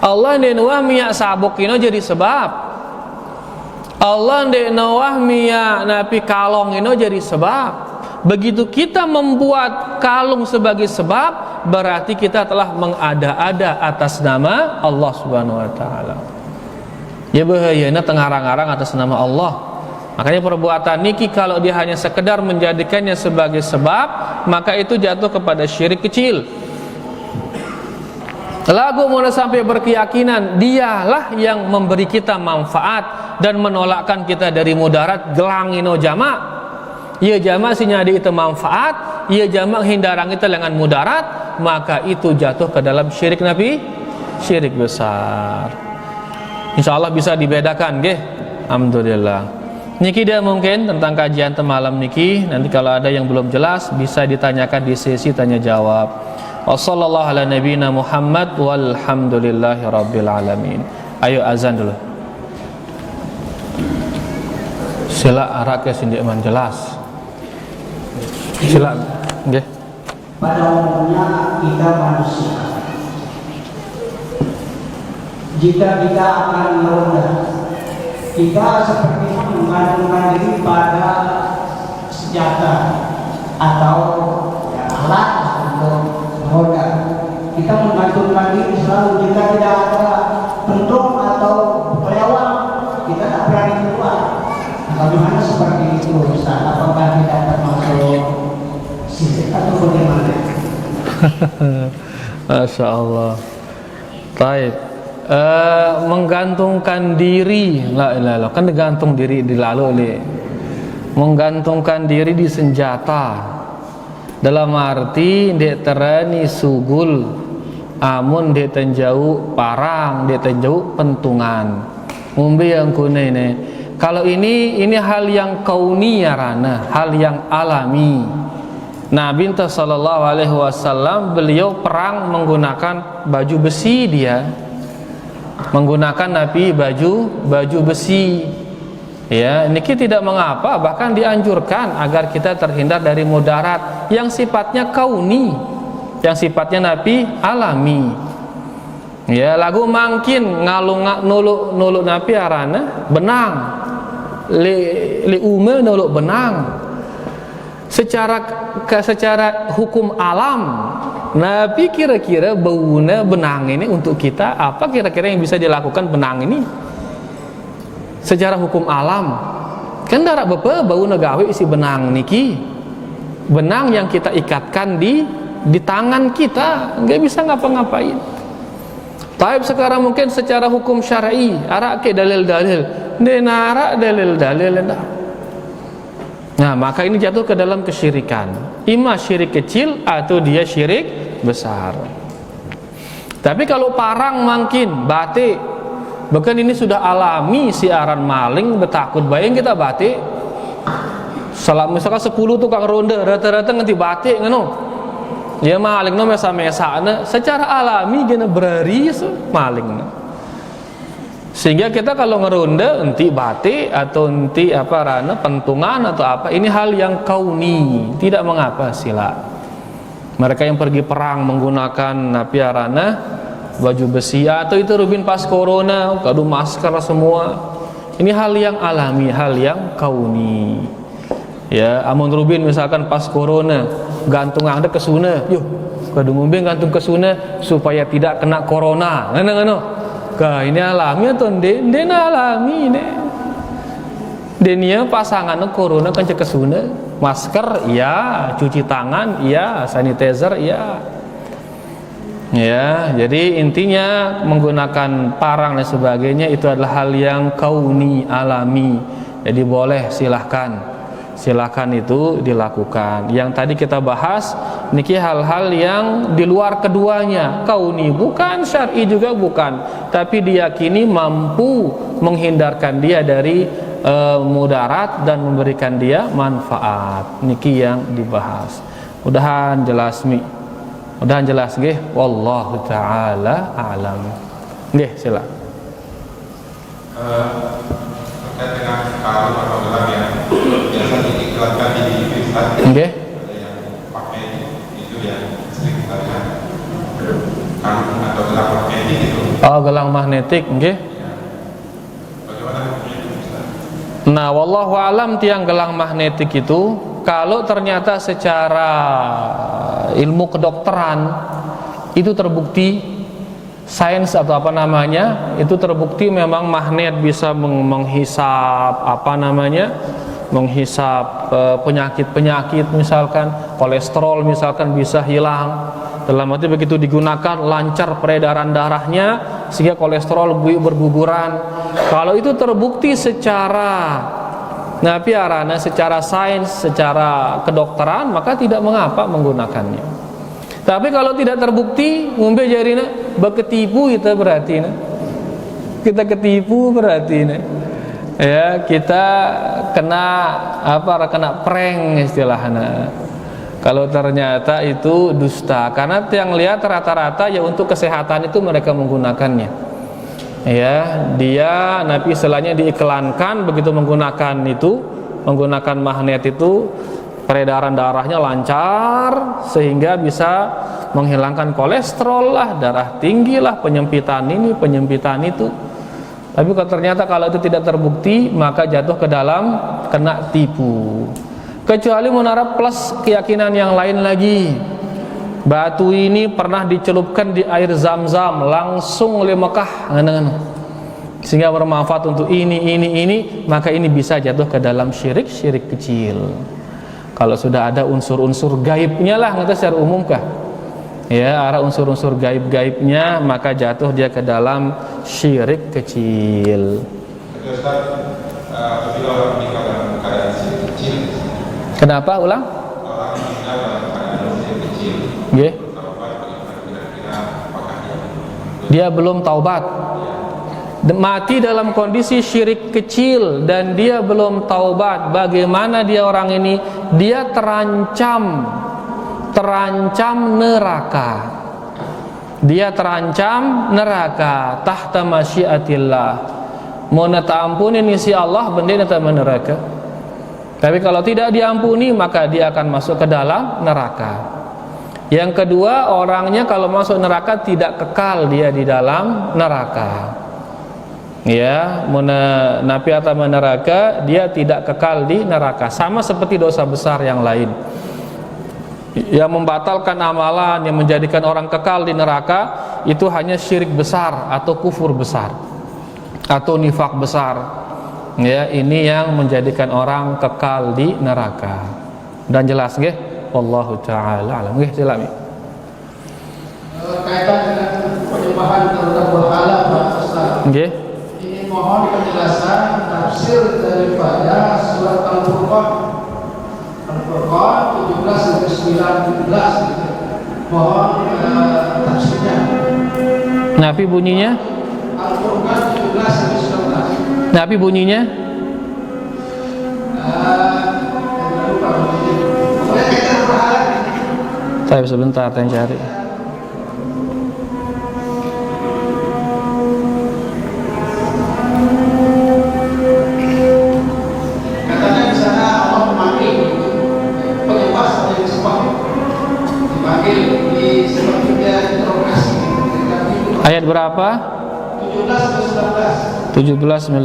Allah dan wah miak sabuk ino jadi sebab. Allah dan wah miak napi kalong ino jadi sebab. Begitu kita membuat kalung sebagai sebab, berarti kita telah mengada-ada atas nama Allah Subhanahu wa ta'ala. Ya bahayana tengarang-arang atas nama Allah. Makanya perbuatan niki kalau dia hanya sekedar menjadikannya sebagai sebab, maka itu jatuh kepada syirik kecil. Lagu mau sampai berkeyakinan dialah yang memberi kita manfaat dan menolakkan kita dari mudarat, gelang ino jamak. Ia jamak sinyadi itu manfaat, ia jamak hindarang itu dengan mudarat, maka itu jatuh ke dalam syirik Nabi, syirik besar. Insyaallah bisa dibedakan nggih. Alhamdulillah. Niki dia mungkin tentang kajian malam niki. Nanti kalau ada yang belum jelas bisa ditanyakan di sesi tanya jawab. Wassallallahu ala nabiyina Muhammad walhamdulillahi rabbil alamin. Ayo azan dulu. Sila arak ke sindik man jelas. Sila nggih. Pada umumnya kita manusia, jika kita akan meronda, kita seperti menggantungkan diri pada senjata atau ya, alat untuk meroda. Kita menggantungkan diri selalu, jika tidak ada pentung atau pelewang, kita tak berani keluar. Nah, bagaimana seperti itu Ustaz? Apakah tidak termasuk syirik atau bagaimana? Masya Allah. Baik. Menggantungkan diri, la ilaha illallah, kan gantung diri di lalu le. Menggantungkan diri di senjata, dalam arti dek terani sugul, amun dek tenjau parang, dek tenjau pentungan. Umbi yang kune ini. Kalau ini hal yang kauni ya rana, hal yang alami. Nabi sallallahu alaihi wasallam beliau perang menggunakan baju besi, dia menggunakan Nabi baju besi. Ya, niki tidak mengapa, bahkan dianjurkan agar kita terhindar dari mudarat yang sifatnya kauni, yang sifatnya Nabi alami. Ya, lagu mangkin ngalung nuluk Nabi arana benang. Li ume nuluk benang. Secara hukum alam, Nabi kira-kira baunya benang ini untuk kita, apa kira-kira yang bisa dilakukan benang ini secara hukum alam? Kan darak bepe bau negawe isi benang niki, benang yang kita ikatkan di tangan kita, nggak bisa ngapa-ngapain. Tapi sekarang mungkin secara hukum syar'i, arak ke dalil-dalil, denara dalil-dalil dah. Nah, maka ini jatuh ke dalam kesyirikan. Ima syirik kecil atau dia syirik besar. Tapi kalau parang mungkin batik, bahkan ini sudah alami siaran maling betakut bayang kita batik. Misalkan 10 tukang ronda rata-rata nganti batik ngono. Ya maling no mesa-mesana secara alami gena beraris maling. Sehingga kita kalau ngeronda enti batik atau enti apa rana pentungan atau apa, ini hal yang kauni, tidak mengapa sila. Mereka yang pergi perang menggunakan napi arana baju besi atau itu rubin pas corona, kadu masker semua. Ini hal yang alami, hal yang kauni. Ya, amun rubin misalkan pas corona gantung anda ke suna, yuk kadu ngumbing gantung ke suna supaya tidak kena corona. Ngano. Kah ini alami atau dena alami ini. Denia pasangan corona kan cek kesuna, masker iya, cuci tangan iya, sanitizer iya. Ya, jadi intinya menggunakan parang dan sebagainya itu adalah hal yang kauni alami. Jadi boleh silahkan silakan itu dilakukan. Yang tadi kita bahas niki hal-hal yang di luar keduanya, kauni bukan, syar'i juga bukan, tapi diyakini mampu menghindarkan dia dari mudarat dan memberikan dia manfaat. Niki yang dibahas. Mudahan jelas mi. Mudahan jelas nggih. Wallahu taala a'lam. Nggih, silakan. Terkait dengan kalung atau gelang yang biasa diiklankan di TV, Nggih. ada yang pakai itu yang sering kita lihat, kalung atau gelang magnetik itu. Oh, gelang magnetik, nggih. Bagaimana hukumnya itu, Ustaz? Nah, wallahu alam, tiang gelang magnetik itu kalau ternyata secara ilmu kedokteran itu terbukti, sains atau apa namanya, itu terbukti memang magnet bisa menghisap apa namanya, menghisap penyakit-penyakit, misalkan kolesterol misalkan bisa hilang. Dalam arti begitu digunakan lancar peredaran darahnya sehingga kolesterol berguguran. Kalau itu terbukti secara piarana, secara sains, secara kedokteran, maka tidak mengapa menggunakannya. Tapi kalau tidak terbukti, ngombe jarina beketipu kita berarti kita ketipu berarti ya, kita kena prank istilahnya. Kalau ternyata itu dusta, karena yang lihat rata-rata ya untuk kesehatan itu mereka menggunakannya. Ya, dia Nabi istilahnya diiklankan begitu menggunakan magnet itu, peredaran darahnya lancar sehingga bisa menghilangkan kolesterol lah, darah tinggi lah, penyempitan ini, penyempitan itu. Tapi kalau itu tidak terbukti, maka jatuh ke dalam kena tipu. Kecuali menara plus keyakinan yang lain lagi. Batu ini pernah dicelupkan di air Zam-Zam langsung oleh Mekah, sehingga bermanfaat untuk ini, maka ini bisa jatuh ke dalam syirik kecil. Kalau sudah ada unsur-unsur gaibnya lah, nggak secara umum kah? Ya, ada unsur-unsur gaib-gaibnya, maka jatuh dia ke dalam syirik kecil. Tapi Ustaz, apabila orang meninggal dalam keadaan syirik kecil, Kenapa? Ulang? orang meninggal dalam keadaan syirik kecil, Nggih. taubat bagaimana, kira-kira apakah Dia belum taubat, mati dalam kondisi syirik kecil dan dia belum taubat, bagaimana dia orang ini? Dia terancam neraka. Dia terancam neraka tahta masyiatillah. Mau nata ampuni si Allah benda nata neraka. Tapi kalau tidak diampuni, maka dia akan masuk ke dalam neraka. Yang kedua, orangnya kalau masuk neraka tidak kekal dia di dalam neraka. Ya, napi atau neraka, dia tidak kekal di neraka. Sama seperti dosa besar yang lain yang membatalkan amalan, yang menjadikan orang kekal di neraka, itu hanya syirik besar atau kufur besar atau nifak besar. Ya, ini yang menjadikan orang kekal di neraka. Dan jelas nggih? Wallahu taala alam. Nggih, silakan. Kaitan dengan penyembahan terhadap berhala, Pak Ustaz. Nggih. Ini mohon penjelasan tafsir daripada surat Al-Furqan. Al-Furqan 17-19 gitu. Mohon tafsirnya. Nabi bunyinya? Al-Furqan 17-19. Nabi bunyinya? Lupa bunyinya. Pokoknya kaitan berhala. Saya sebentar saya cari. Katanya di sana Allah memanggil penyembah sampai disembah, dipanggil di seperti dia interogasi. Ayat berapa? 17-19.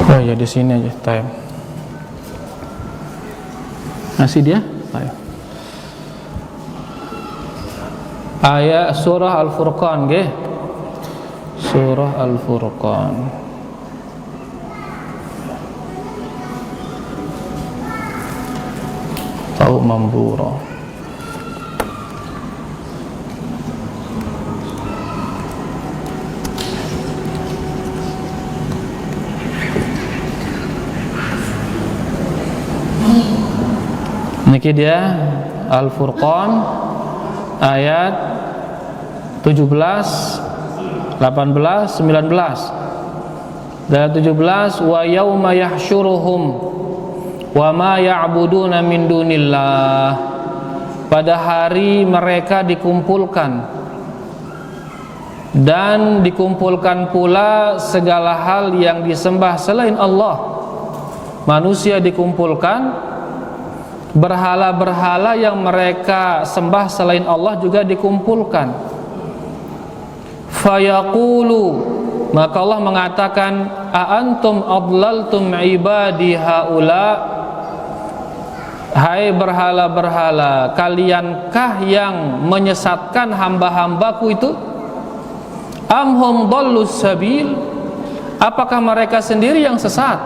Oh ya, di sini aja time. Masih dia? Ayo. Ayat surah Al-Furqan nggih. Surah Al-Furqan. tahu mambura. Niki dia Al-Furqan ayat 17, 18, 19. Dan 17, wa yauma yahsyuruhum wa ma ya'buduna min dunillah. Pada hari mereka dikumpulkan dan dikumpulkan pula segala hal yang disembah selain Allah. Manusia dikumpulkan, berhala-berhala yang mereka sembah selain Allah juga dikumpulkan. Fayaqulu, maka Allah mengatakan, a antum adlaltum ibadi haula, hai berhala-berhala, kaliankah yang menyesatkan hamba-hambaku itu? Am hum dhallus sabil, apakah mereka sendiri yang sesat?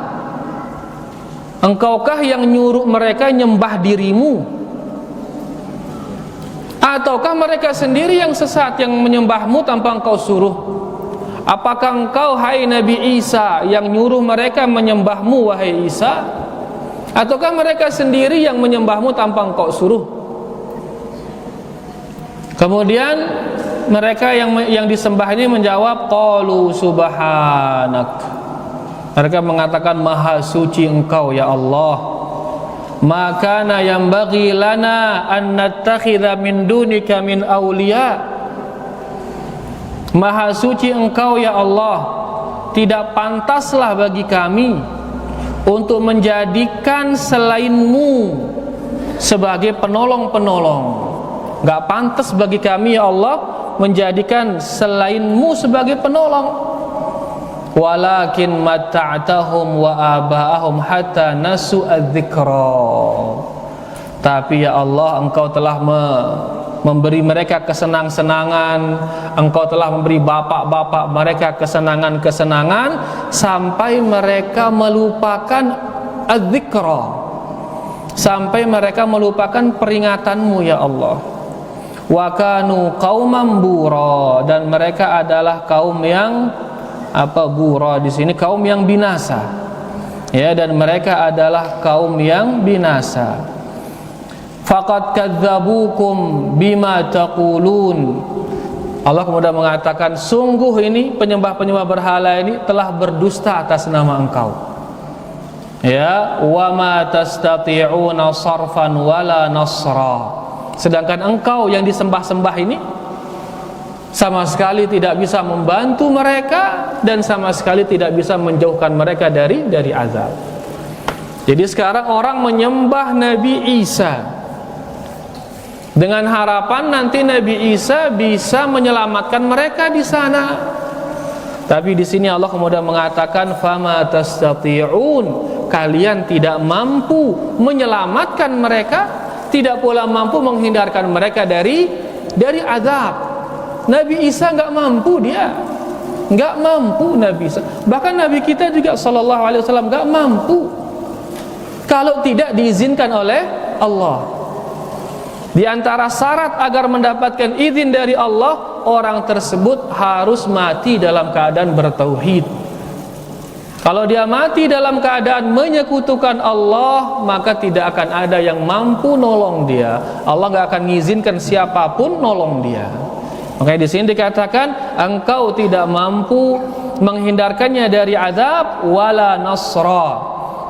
Engkaukah yang nyuruh mereka nyembah dirimu? Ataukah mereka sendiri yang sesat, yang menyembahmu tanpa engkau suruh? Apakah engkau, hai Nabi Isa, yang nyuruh mereka menyembahmu, wahai Isa? Ataukah mereka sendiri yang menyembahmu tanpa engkau suruh? Kemudian mereka yang disembah ini menjawab, qalu subhanak, mereka mengatakan, maha suci engkau ya Allah. Maka yang bagi lana an nattakhidha min dunika min awliya. Maha suci engkau ya Allah, tidak pantaslah bagi kami untuk menjadikan selainmu sebagai penolong-penolong. Gak pantas bagi kami ya Allah menjadikan selainmu sebagai penolong. Walakin mata'tahum wa aba'ahum hatta nasu adzikra. Tapi ya Allah, engkau telah memberi mereka kesenang-senangan, engkau telah memberi bapak-bapak mereka kesenangan-kesenangan sampai mereka melupakan adzikra, sampai mereka melupakan peringatanmu ya Allah. Wa kanu qauman bura, dan mereka adalah kaum yang bura di sini kaum yang binasa. Ya, dan mereka adalah kaum yang binasa. Faqad kadzabukum bima taqulun. Allah kemudian mengatakan, sungguh ini penyembah-penyembah berhala ini telah berdusta atas nama engkau. Ya, wa ma tastati'una sarfan wala nasra. Sedangkan engkau yang disembah-sembah ini sama sekali tidak bisa membantu mereka dan sama sekali tidak bisa menjauhkan mereka dari azab. Jadi sekarang orang menyembah Nabi Isa dengan harapan nanti Nabi Isa bisa menyelamatkan mereka di sana. Tapi di sini Allah kemudian mengatakan, fama tastati'un, kalian tidak mampu menyelamatkan mereka, tidak pula mampu menghindarkan mereka dari azab. Nabi Isa nggak mampu, dia nggak mampu Nabi Isa. Bahkan Nabi kita juga Sallallahu Alaihi Wasallam nggak mampu kalau tidak diizinkan oleh Allah. Di antara syarat agar mendapatkan izin dari Allah, orang tersebut harus mati dalam keadaan bertauhid. Kalau dia mati dalam keadaan menyekutukan Allah, maka tidak akan ada yang mampu nolong dia. Allah nggak akan mengizinkan siapapun nolong dia. Makanya di sini dikatakan, engkau tidak mampu menghindarkannya dari azab, wala nasra,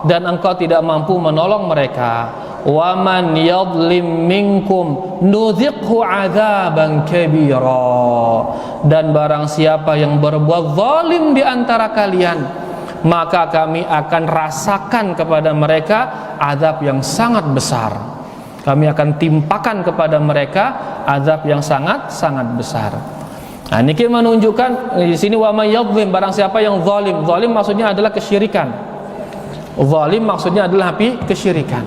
dan engkau tidak mampu menolong mereka. Wa man yadlim minkum nudhiqhu adzaban kabira, dan barang siapa yang berbuat zalim di antara kalian, maka kami akan rasakan kepada mereka azab yang sangat besar. Kami akan timpakan kepada mereka azab yang sangat-sangat besar. Nah, ini menunjukkan di sini, wa may yadhlim, barang siapa yang zalim. Zalim maksudnya adalah kesyirikan. Zalim maksudnya adalah kesyirikan.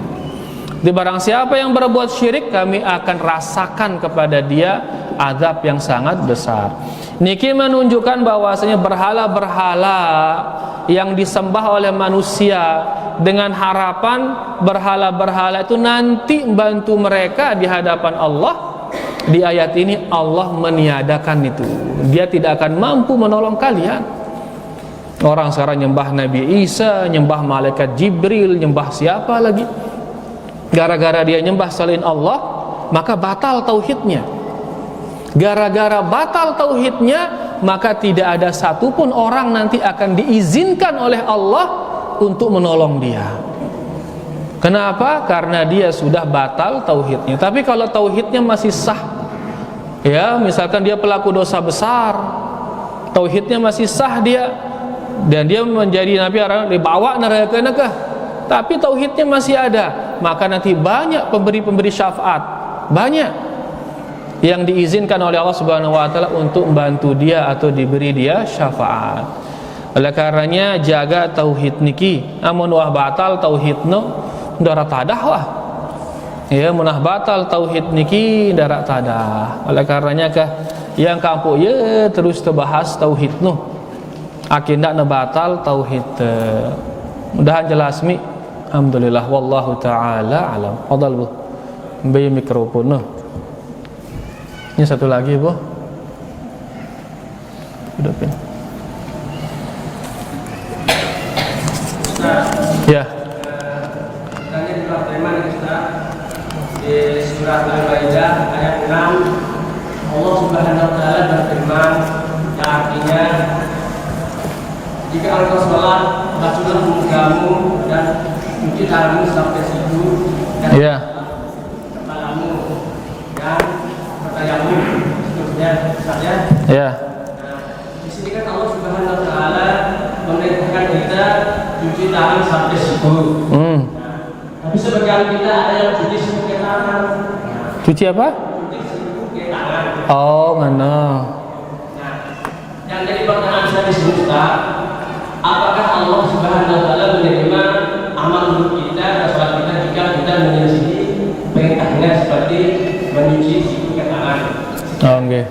Di barang siapa yang berbuat syirik, kami akan rasakan kepada dia azab yang sangat besar. Niki menunjukkan bahwasanya berhala-berhala yang disembah oleh manusia dengan harapan berhala-berhala itu nanti membantu mereka di hadapan Allah. Di ayat ini Allah meniadakan itu. Dia tidak akan mampu menolong kalian. Orang sekarang nyembah Nabi Isa, nyembah malaikat Jibril, nyembah siapa lagi? Gara-gara dia nyembah selain Allah, maka batal tauhidnya. Gara-gara batal tauhidnya, maka tidak ada satupun orang nanti akan diizinkan oleh Allah untuk menolong dia. Kenapa? Karena dia sudah batal tauhidnya. Tapi kalau tauhidnya masih sah, ya, misalkan dia pelaku dosa besar, tauhidnya masih sah dia, dan dia menjadi nabi orang dibawa neraka, tapi tauhidnya masih ada, maka nanti banyak pemberi-pemberi syafaat, banyak yang diizinkan oleh Allah Subhanahu wa taala untuk membantu dia atau diberi dia syafaat. Oleh karenanya jaga tauhid niki, amun wah batal tauhidno darat tadah wah. Ya, munah batal tauhid niki darat tadah. Oleh karenanya kah yang kampung ya terus terbahas tauhid nu. Akindak na batal tauhid. Mudahan jelas mi. Alhamdulillah wallahu taala alam. Fadal Bu. Ambil mikrofon noh. Ini satu lagi Bu. Hidupin. Ya. Tadi di tema Ustaz di surat Al-Maidah ayat 6 Allah Subhanahu wa taala berfirman yang artinya jika engkau sholat basuhlah mukamu dan cuci tanganmu sampai siku dan kepalamu dan bertayamum seterusnya saja. Ya. Di sini kan Allah Subhanahu wa taala memerintahkan kita cuci tangan sampai siku. Tapi sebagian kita ada yang cuci siku ke tangan. Cuci apa? Cuci siku ke tangan. Oh, mana? Nah, yang jadi pertanyaan saya di sini Ustaz, apakah Allah Subhanahu wa taala menerima amal hidup kita dan sholat kita jika kita menyelesaikan perintahnya seperti mencuci siku ke tangan? Oh, nggih.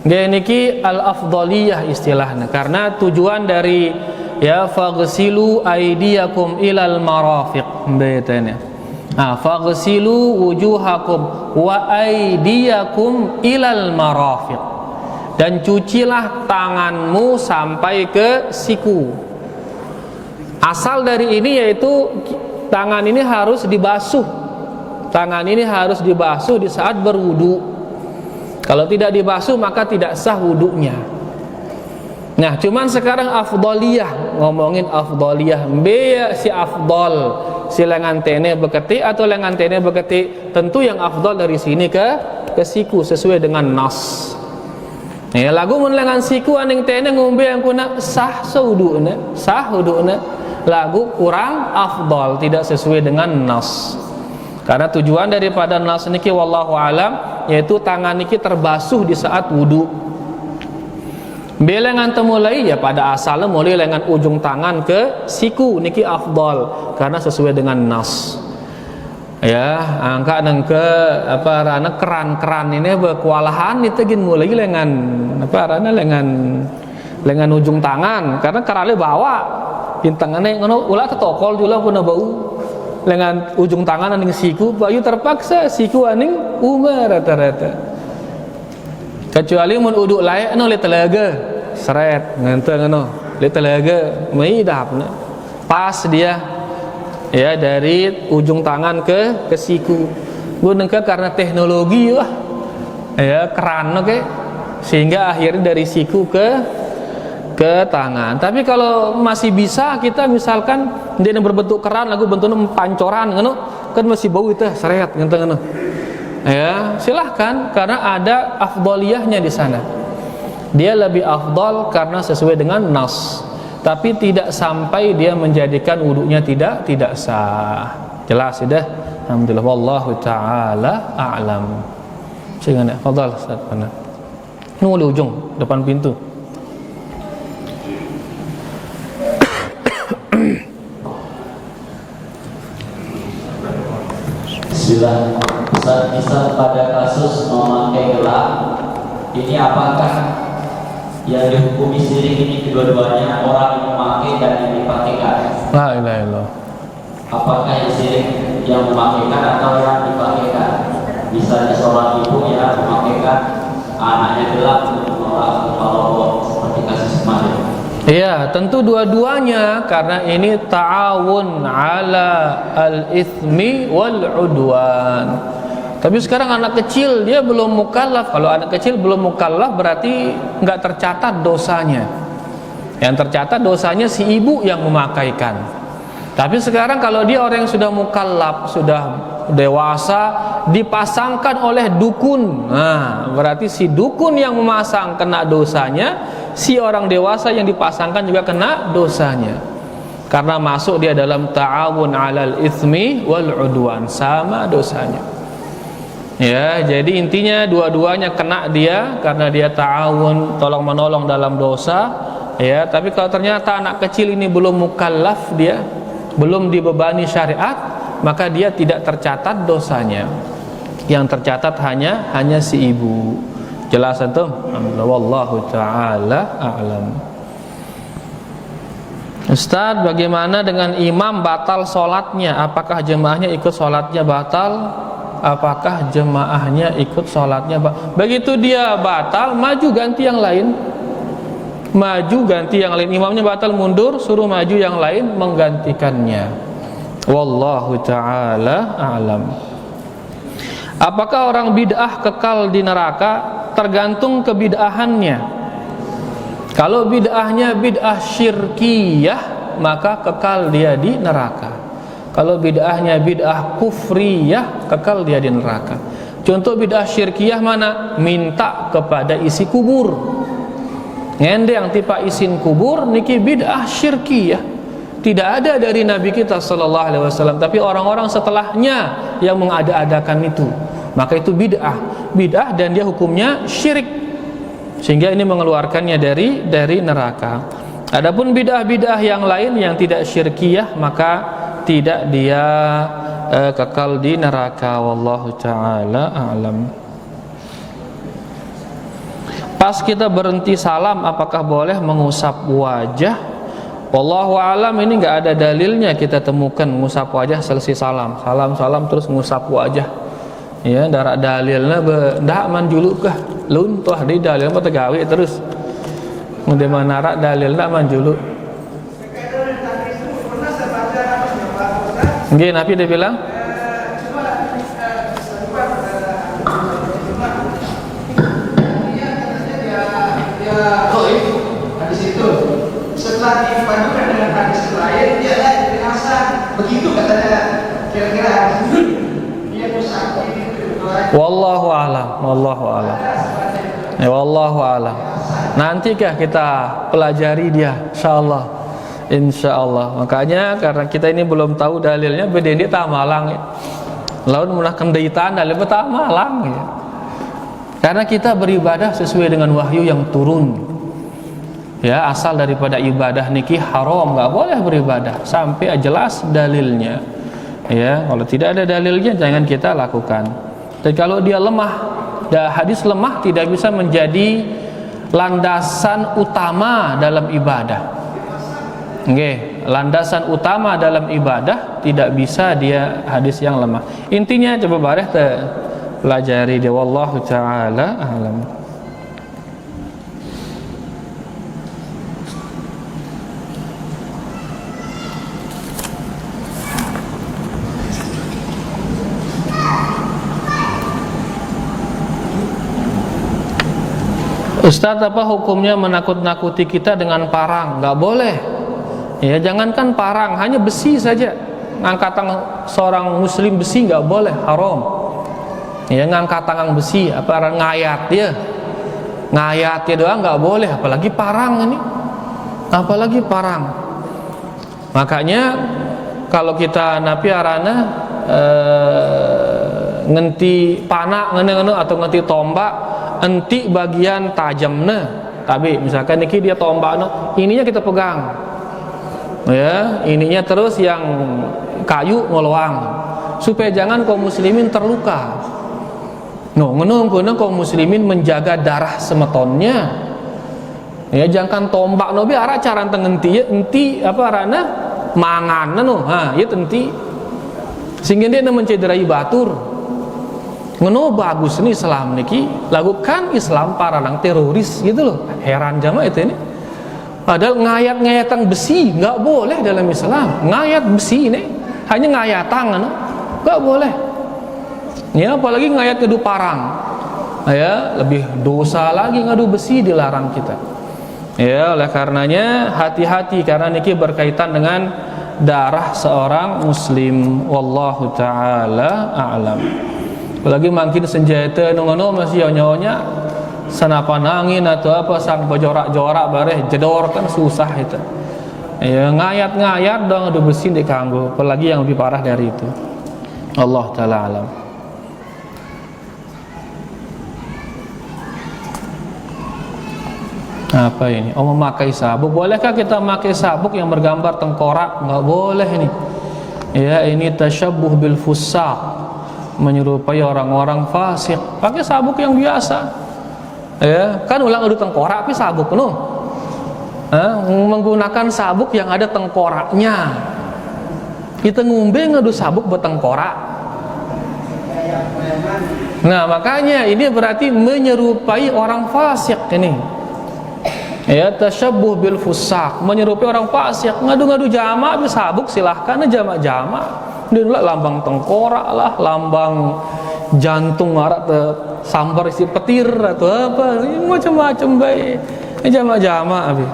Nggih niki al-afdhaliyah istilahnya, karena tujuan dari ya faghsilu aydiyakum ilal marafiq betene. Faghsilu wujuhakum wa aydiyakum ilal marafiq. Dan cucilah tanganmu sampai ke siku. Asal dari ini yaitu tangan ini harus dibasuh. Tangan ini harus dibasuh di saat berwudu. Kalau tidak dibasuh maka tidak sah wudunya. Nah, cuman sekarang afdaliyah, ngomongin afdaliyah, si afdal, si lengan tene beketi atau lengan tene beketi, tentu yang afdal dari sini ke siku sesuai dengan nas. Ya, lagu mun lengan siku aning tene ngombe yang kuna sah wuduna, lagu kurang afdal, tidak sesuai dengan nas. Karena tujuan daripada nas niki wallahu alam yaitu tangan niki terbasuh di saat wudu. Belengan temulai ya pada asalnya mulai lengan ujung tangan ke siku niki afdal karena sesuai dengan nas. Ya, angka nang ke apa rana keran-keran ini berkualahan itu gin mulai lengan apa rana lengan ujung tangan karena kerale bawa pintangannya ngono ulah ketokol juga pun bau. Lengan ujung tangan aning siku bayu terpaksa siku aning umar rata-rata. Kecuali mun uduk layak no le telaga seret ngenteng no le telaga mai dapna pas dia ya dari ujung tangan ke siku gunengke karena teknologi wah ya keran oke sehingga akhirnya dari siku ke tangan. Tapi kalau masih bisa kita misalkan dia yang berbentuk keran lagu bentuknya pancoran ngono kan masih bau itu seret ngenteng ngono. Ya, silahkan karena ada afdaliyahnya di sana. Dia lebih afdal karena sesuai dengan nas. Tapi tidak sampai dia menjadikan wudunya tidak sah. Jelas sudah. Alhamdulillah wallahu taala a'lam. Sehingga fadal Ustaz mana? Nunggu di ujung depan pintu. Bismillah. Ustaz, misal pada kasus memakai gelang ini apakah yang dihukumi syirik ini kedua-duanya orang yang memakai dan yang dipakaikan? La ilaha illallah. apakah yang syirik yang memakaikan atau yang dipakaikan? Misalnya seorang ibu yang memakaikan anaknya gelap untuk menolak kalau seperti kasus kemarin. Iya, tentu dua-duanya, karena ini ta'awun ala al-ithmi wal udwan. Tapi sekarang anak kecil dia belum mukallaf. Kalau anak kecil belum mukallaf berarti nggak tercatat dosanya. Yang tercatat dosanya si ibu yang memakaikan. Tapi sekarang kalau dia orang yang sudah mukallaf, sudah dewasa, dipasangkan oleh dukun, nah berarti si dukun yang memasang kena dosanya, si orang dewasa yang dipasangkan juga kena dosanya, karena masuk dia dalam ta'awun 'alal itsmi wal 'udwan, sama dosanya. Ya, jadi intinya dua-duanya kena dia karena dia ta'awun, tolong menolong dalam dosa. Ya, tapi kalau ternyata anak kecil ini belum mukallaf, dia belum dibebani syariat, maka dia tidak tercatat dosanya. Yang tercatat hanya si ibu. Jelas antum? Wallahu taala a'lam. Ustaz, bagaimana dengan imam batal sholatnya? Apakah jemaahnya ikut sholatnya batal? Apakah jemaahnya ikut sholatnya batal? Begitu dia batal, maju ganti yang lain. Maju ganti yang lain. Imamnya batal mundur, suruh maju yang lain menggantikannya. Wallahu ta'ala a'lam. Apakah orang bid'ah kekal di neraka? Tergantung kebid'ahannya. Kalau bid'ahnya bid'ah syirkiyah, maka kekal dia di neraka. Kalau bid'ahnya bid'ah kufriyah, kekal dia di neraka. Contoh bid'ah syirkiyah mana? Minta kepada isi kubur. Ngendeng tipa isin kubur niki bid'ah syirkiyah. Tidak ada dari Nabi kita sallallahu alaihi wasallam, tapi orang-orang setelahnya yang mengada-adakan itu. Maka itu bid'ah. Bid'ah dan dia hukumnya syirik. Sehingga ini mengeluarkannya dari neraka. Adapun bid'ah-bid'ah yang lain yang tidak syirkiyah, maka tidak dia kekal di neraka. Wallahu ta'ala a'lam. Pas kita berhenti salam, apakah boleh mengusap wajah? Wallahu a'lam, ini nggak ada dalilnya kita temukan mengusap wajah selesai salam. Salam terus mengusap wajah. Ya, darak dalilnya ndak manjuluk kah? Luntuh di dalil apa tegawi terus. Mende manarak dalilnya manjuluk. Nggih, Nabi dia bilang hadis itu setelah dipadukan dengan hadis lain dia jadi hasan. Begitu katanya, kira-kira hadis itu dia musafir itu. wallahu a'lam, wallahu a'lam. Ya, wallahu a'lam. Nantikah kita pelajari dia insyaallah. Insyaallah. Makanya karena kita ini belum tahu dalilnya, bedende tamalang ya. Lalu menahkan daitan dalil tamalang ya. Karena kita beribadah sesuai dengan wahyu yang turun. Ya, asal daripada ibadah niki haram, enggak boleh beribadah sampai jelas dalilnya. Ya, kalau tidak ada dalilnya jangan kita lakukan. Dan kalau dia lemah, hadis lemah tidak bisa menjadi landasan utama dalam ibadah. Oke, landasan utama dalam ibadah tidak bisa dia hadis yang lemah. Intinya coba bareh pelajari dia. Wallahu ta'ala a'lam. Ustaz, apa hukumnya menakut-nakuti kita dengan parang? Nggak boleh. Ya, jangankan parang, hanya besi saja. Ngangkat tangan seorang muslim besi nggak boleh, haram. Ya, ngangkat tangan besi, apa ngayat dia, ngayat dia doang nggak boleh, apalagi parang ini, apalagi parang. Makanya kalau kita napi arana ngenti panak ngene atau ngenti tombak, enti bagian tajamnya. Tapi misalkan niki dia tombaknya, ininya kita pegang. Ya, ininya terus yang kayu ngeluang supaya jangan kaum muslimin terluka. No, ngono kaum muslimin menjaga darah semetonnya. Ya, jangan tombak nobi arah cara tengenti enti apa arana mangan no, ha, ya tenti sehingga dia mencederai batur. Ngono bagus nih Islam niki, lakukan Islam paralang teroris gitu loh. Heran jamaah itu ini. Padahal ngayat-ngayatan besi nggak boleh dalam Islam. Ngayat besi ini hanya ngayatan, nggak boleh. Ya, apalagi ngayat ngadu parang. Ya, lebih dosa lagi ngadu besi dilarang kita. Ya, oleh karenanya hati-hati karena niki berkaitan dengan darah seorang muslim. Wallahu taala a'lam. Apalagi makin senjata ngono masih nyawa-nya senapan angin atau apa sang bejorak-jorak bareh jedor kan susah itu. Ya, ngayat-ngayat dong adu besi dikanggo, apalagi yang lebih parah dari itu. Allah taala alam. Apa ini? Oh, memakai sabuk. Bolehkah kita memakai sabuk yang bergambar tengkorak? Enggak boleh ini. Ya, ini tasyabbuh bil fusaq, menyerupai orang-orang fasik. Pakai sabuk yang biasa. Ya, kan ulang adu tengkorak tapi sabuk penuh. Menggunakan sabuk yang ada tengkoraknya. Kita ngumbe ngadu sabuk bertengkorak. Nah, makanya ini berarti menyerupai orang fasik ini. Ya, tasyabbuh bil fusaq, menyerupai orang fasik. Ngadu-ngadu jamak habis sabuk silahkan jamak-jamak. Dia lambang tengkorak lah, lambang jantung arak sambar isi petir atau apa, macam-macam baik. Jamak-jamak habis.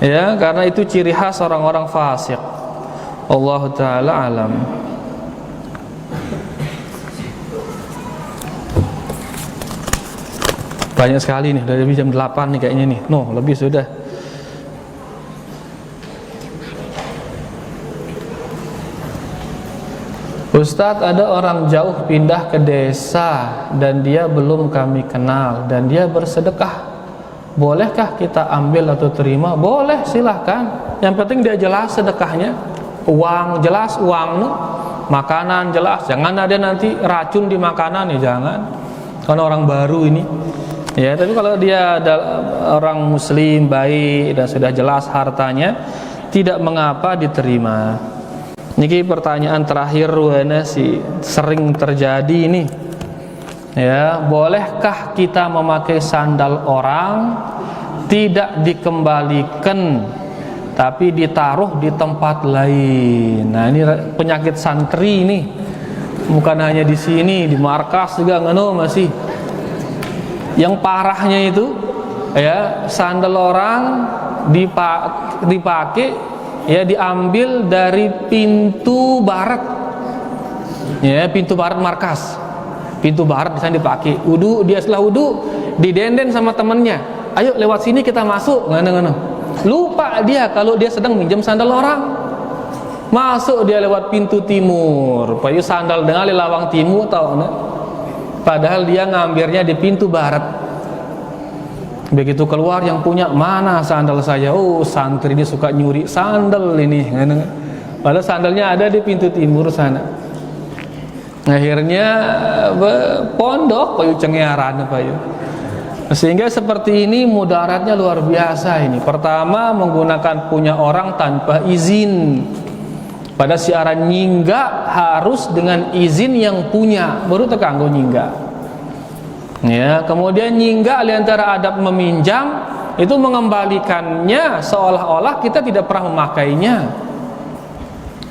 Ya, karena itu ciri khas orang-orang fasik. Allah taala alam. Banyak sekali nih, dari jam 8 nih kayaknya nih. No, lebih sudah. Ustadz, ada orang jauh pindah ke desa dan dia belum kami kenal dan dia bersedekah. Bolehkah kita ambil atau terima? Boleh, silahkan. Yang penting dia jelas sedekahnya. Uang jelas, uang no. Makanan jelas. Jangan ada nanti racun di makanan ya, jangan. Karena orang baru ini. Ya, tapi kalau dia orang muslim baik dan sudah jelas hartanya, tidak mengapa diterima. Niki pertanyaan terakhir sih sering terjadi ini. Ya, bolehkah kita memakai sandal orang tidak dikembalikan tapi ditaruh di tempat lain? Nah, ini penyakit santri ini. Bukan hanya di sini, di markas juga ngono masih. Yang parahnya itu ya, sandal orang dipakai ya, diambil dari pintu barat. Ya, pintu barat markas. Pintu barat di sana dipakai. Wudu, dia setelah wudu didenden sama temannya. Ayo lewat sini kita masuk. Ngono-ngono. Lupa dia kalau dia sedang minjem sandal orang. Masuk dia lewat pintu timur. Payu sandal dengan lawang timur tahu nah? Padahal dia ngambilnya di pintu barat. Begitu keluar yang punya, mana sandal saya? Oh, santri ini suka nyuri sandal ini. Padahal sandalnya ada di pintu timur sana. Akhirnya pondok payu cengeran payu. Sehingga seperti ini mudaratnya luar biasa ini. Pertama, menggunakan punya orang tanpa izin. Pada siaran nyingga harus dengan izin yang punya, baru terkanggo nyingga. Ya, kemudian nyingga di antara adab meminjam itu mengembalikannya seolah-olah kita tidak pernah memakainya.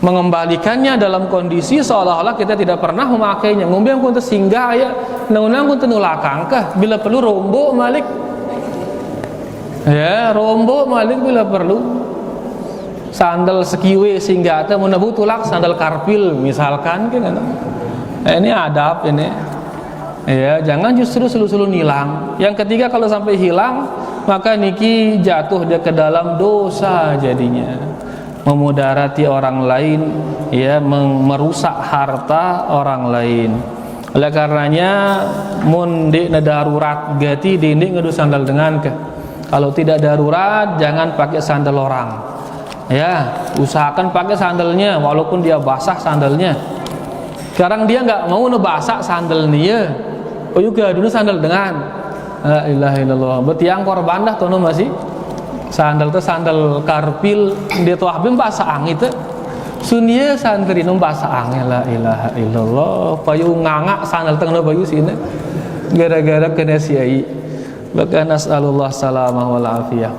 Mengembalikannya dalam kondisi seolah-olah kita tidak pernah memakainya. Ngombe yang kuntu singgah ya, nang-nang kuntu nulakang kah bila perlu rombo malik. Ya, rombo malik bila perlu. Sandal sekiwe sehingga ada menebu tulak sandal karpil misalkan kan. Ini adab ini. Ya, jangan justru selu-selu hilang. Yang ketiga, kalau sampai hilang maka niki jatuh dia ke dalam dosa jadinya. Memudarati orang lain, ya, merusak harta orang lain. Oleh karenanya mun di darurat gati dinding ngadu sandal dengan ke. Kalau tidak darurat jangan pakai sandal orang. Ya, usahakan pakai sandalnya walaupun dia basah sandalnya. Sekarang dia nggak mau basah sandal dia. Oh juga dulu sandal dengan la ilaha illallah. Betiang korban dah tono masih. Sandal tuh sandal karpil dia tuh habis bahasa angin tuh. Sunia santri num bahasa angin la ilaha illallah. Payu ngangak sandal tengah payu sini. Gara-gara kena siai. Maka nas'alullah salamah wal afiyah.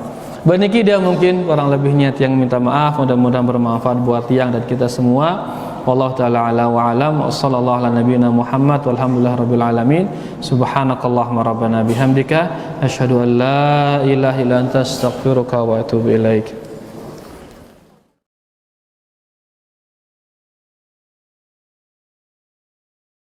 Baniki dia mungkin kurang lebih niat yang minta maaf, mudah-mudahan bermanfaat buat tiang dan kita semua. Wallahu taala ala wa alam wa sallallahu ala nabiyyina Muhammad walhamdulillah rabbil alamin. Subhanakallahumma rabbana bihamdika asyhadu an la ilaha illa anta astaghfiruka wa atubu ilaik.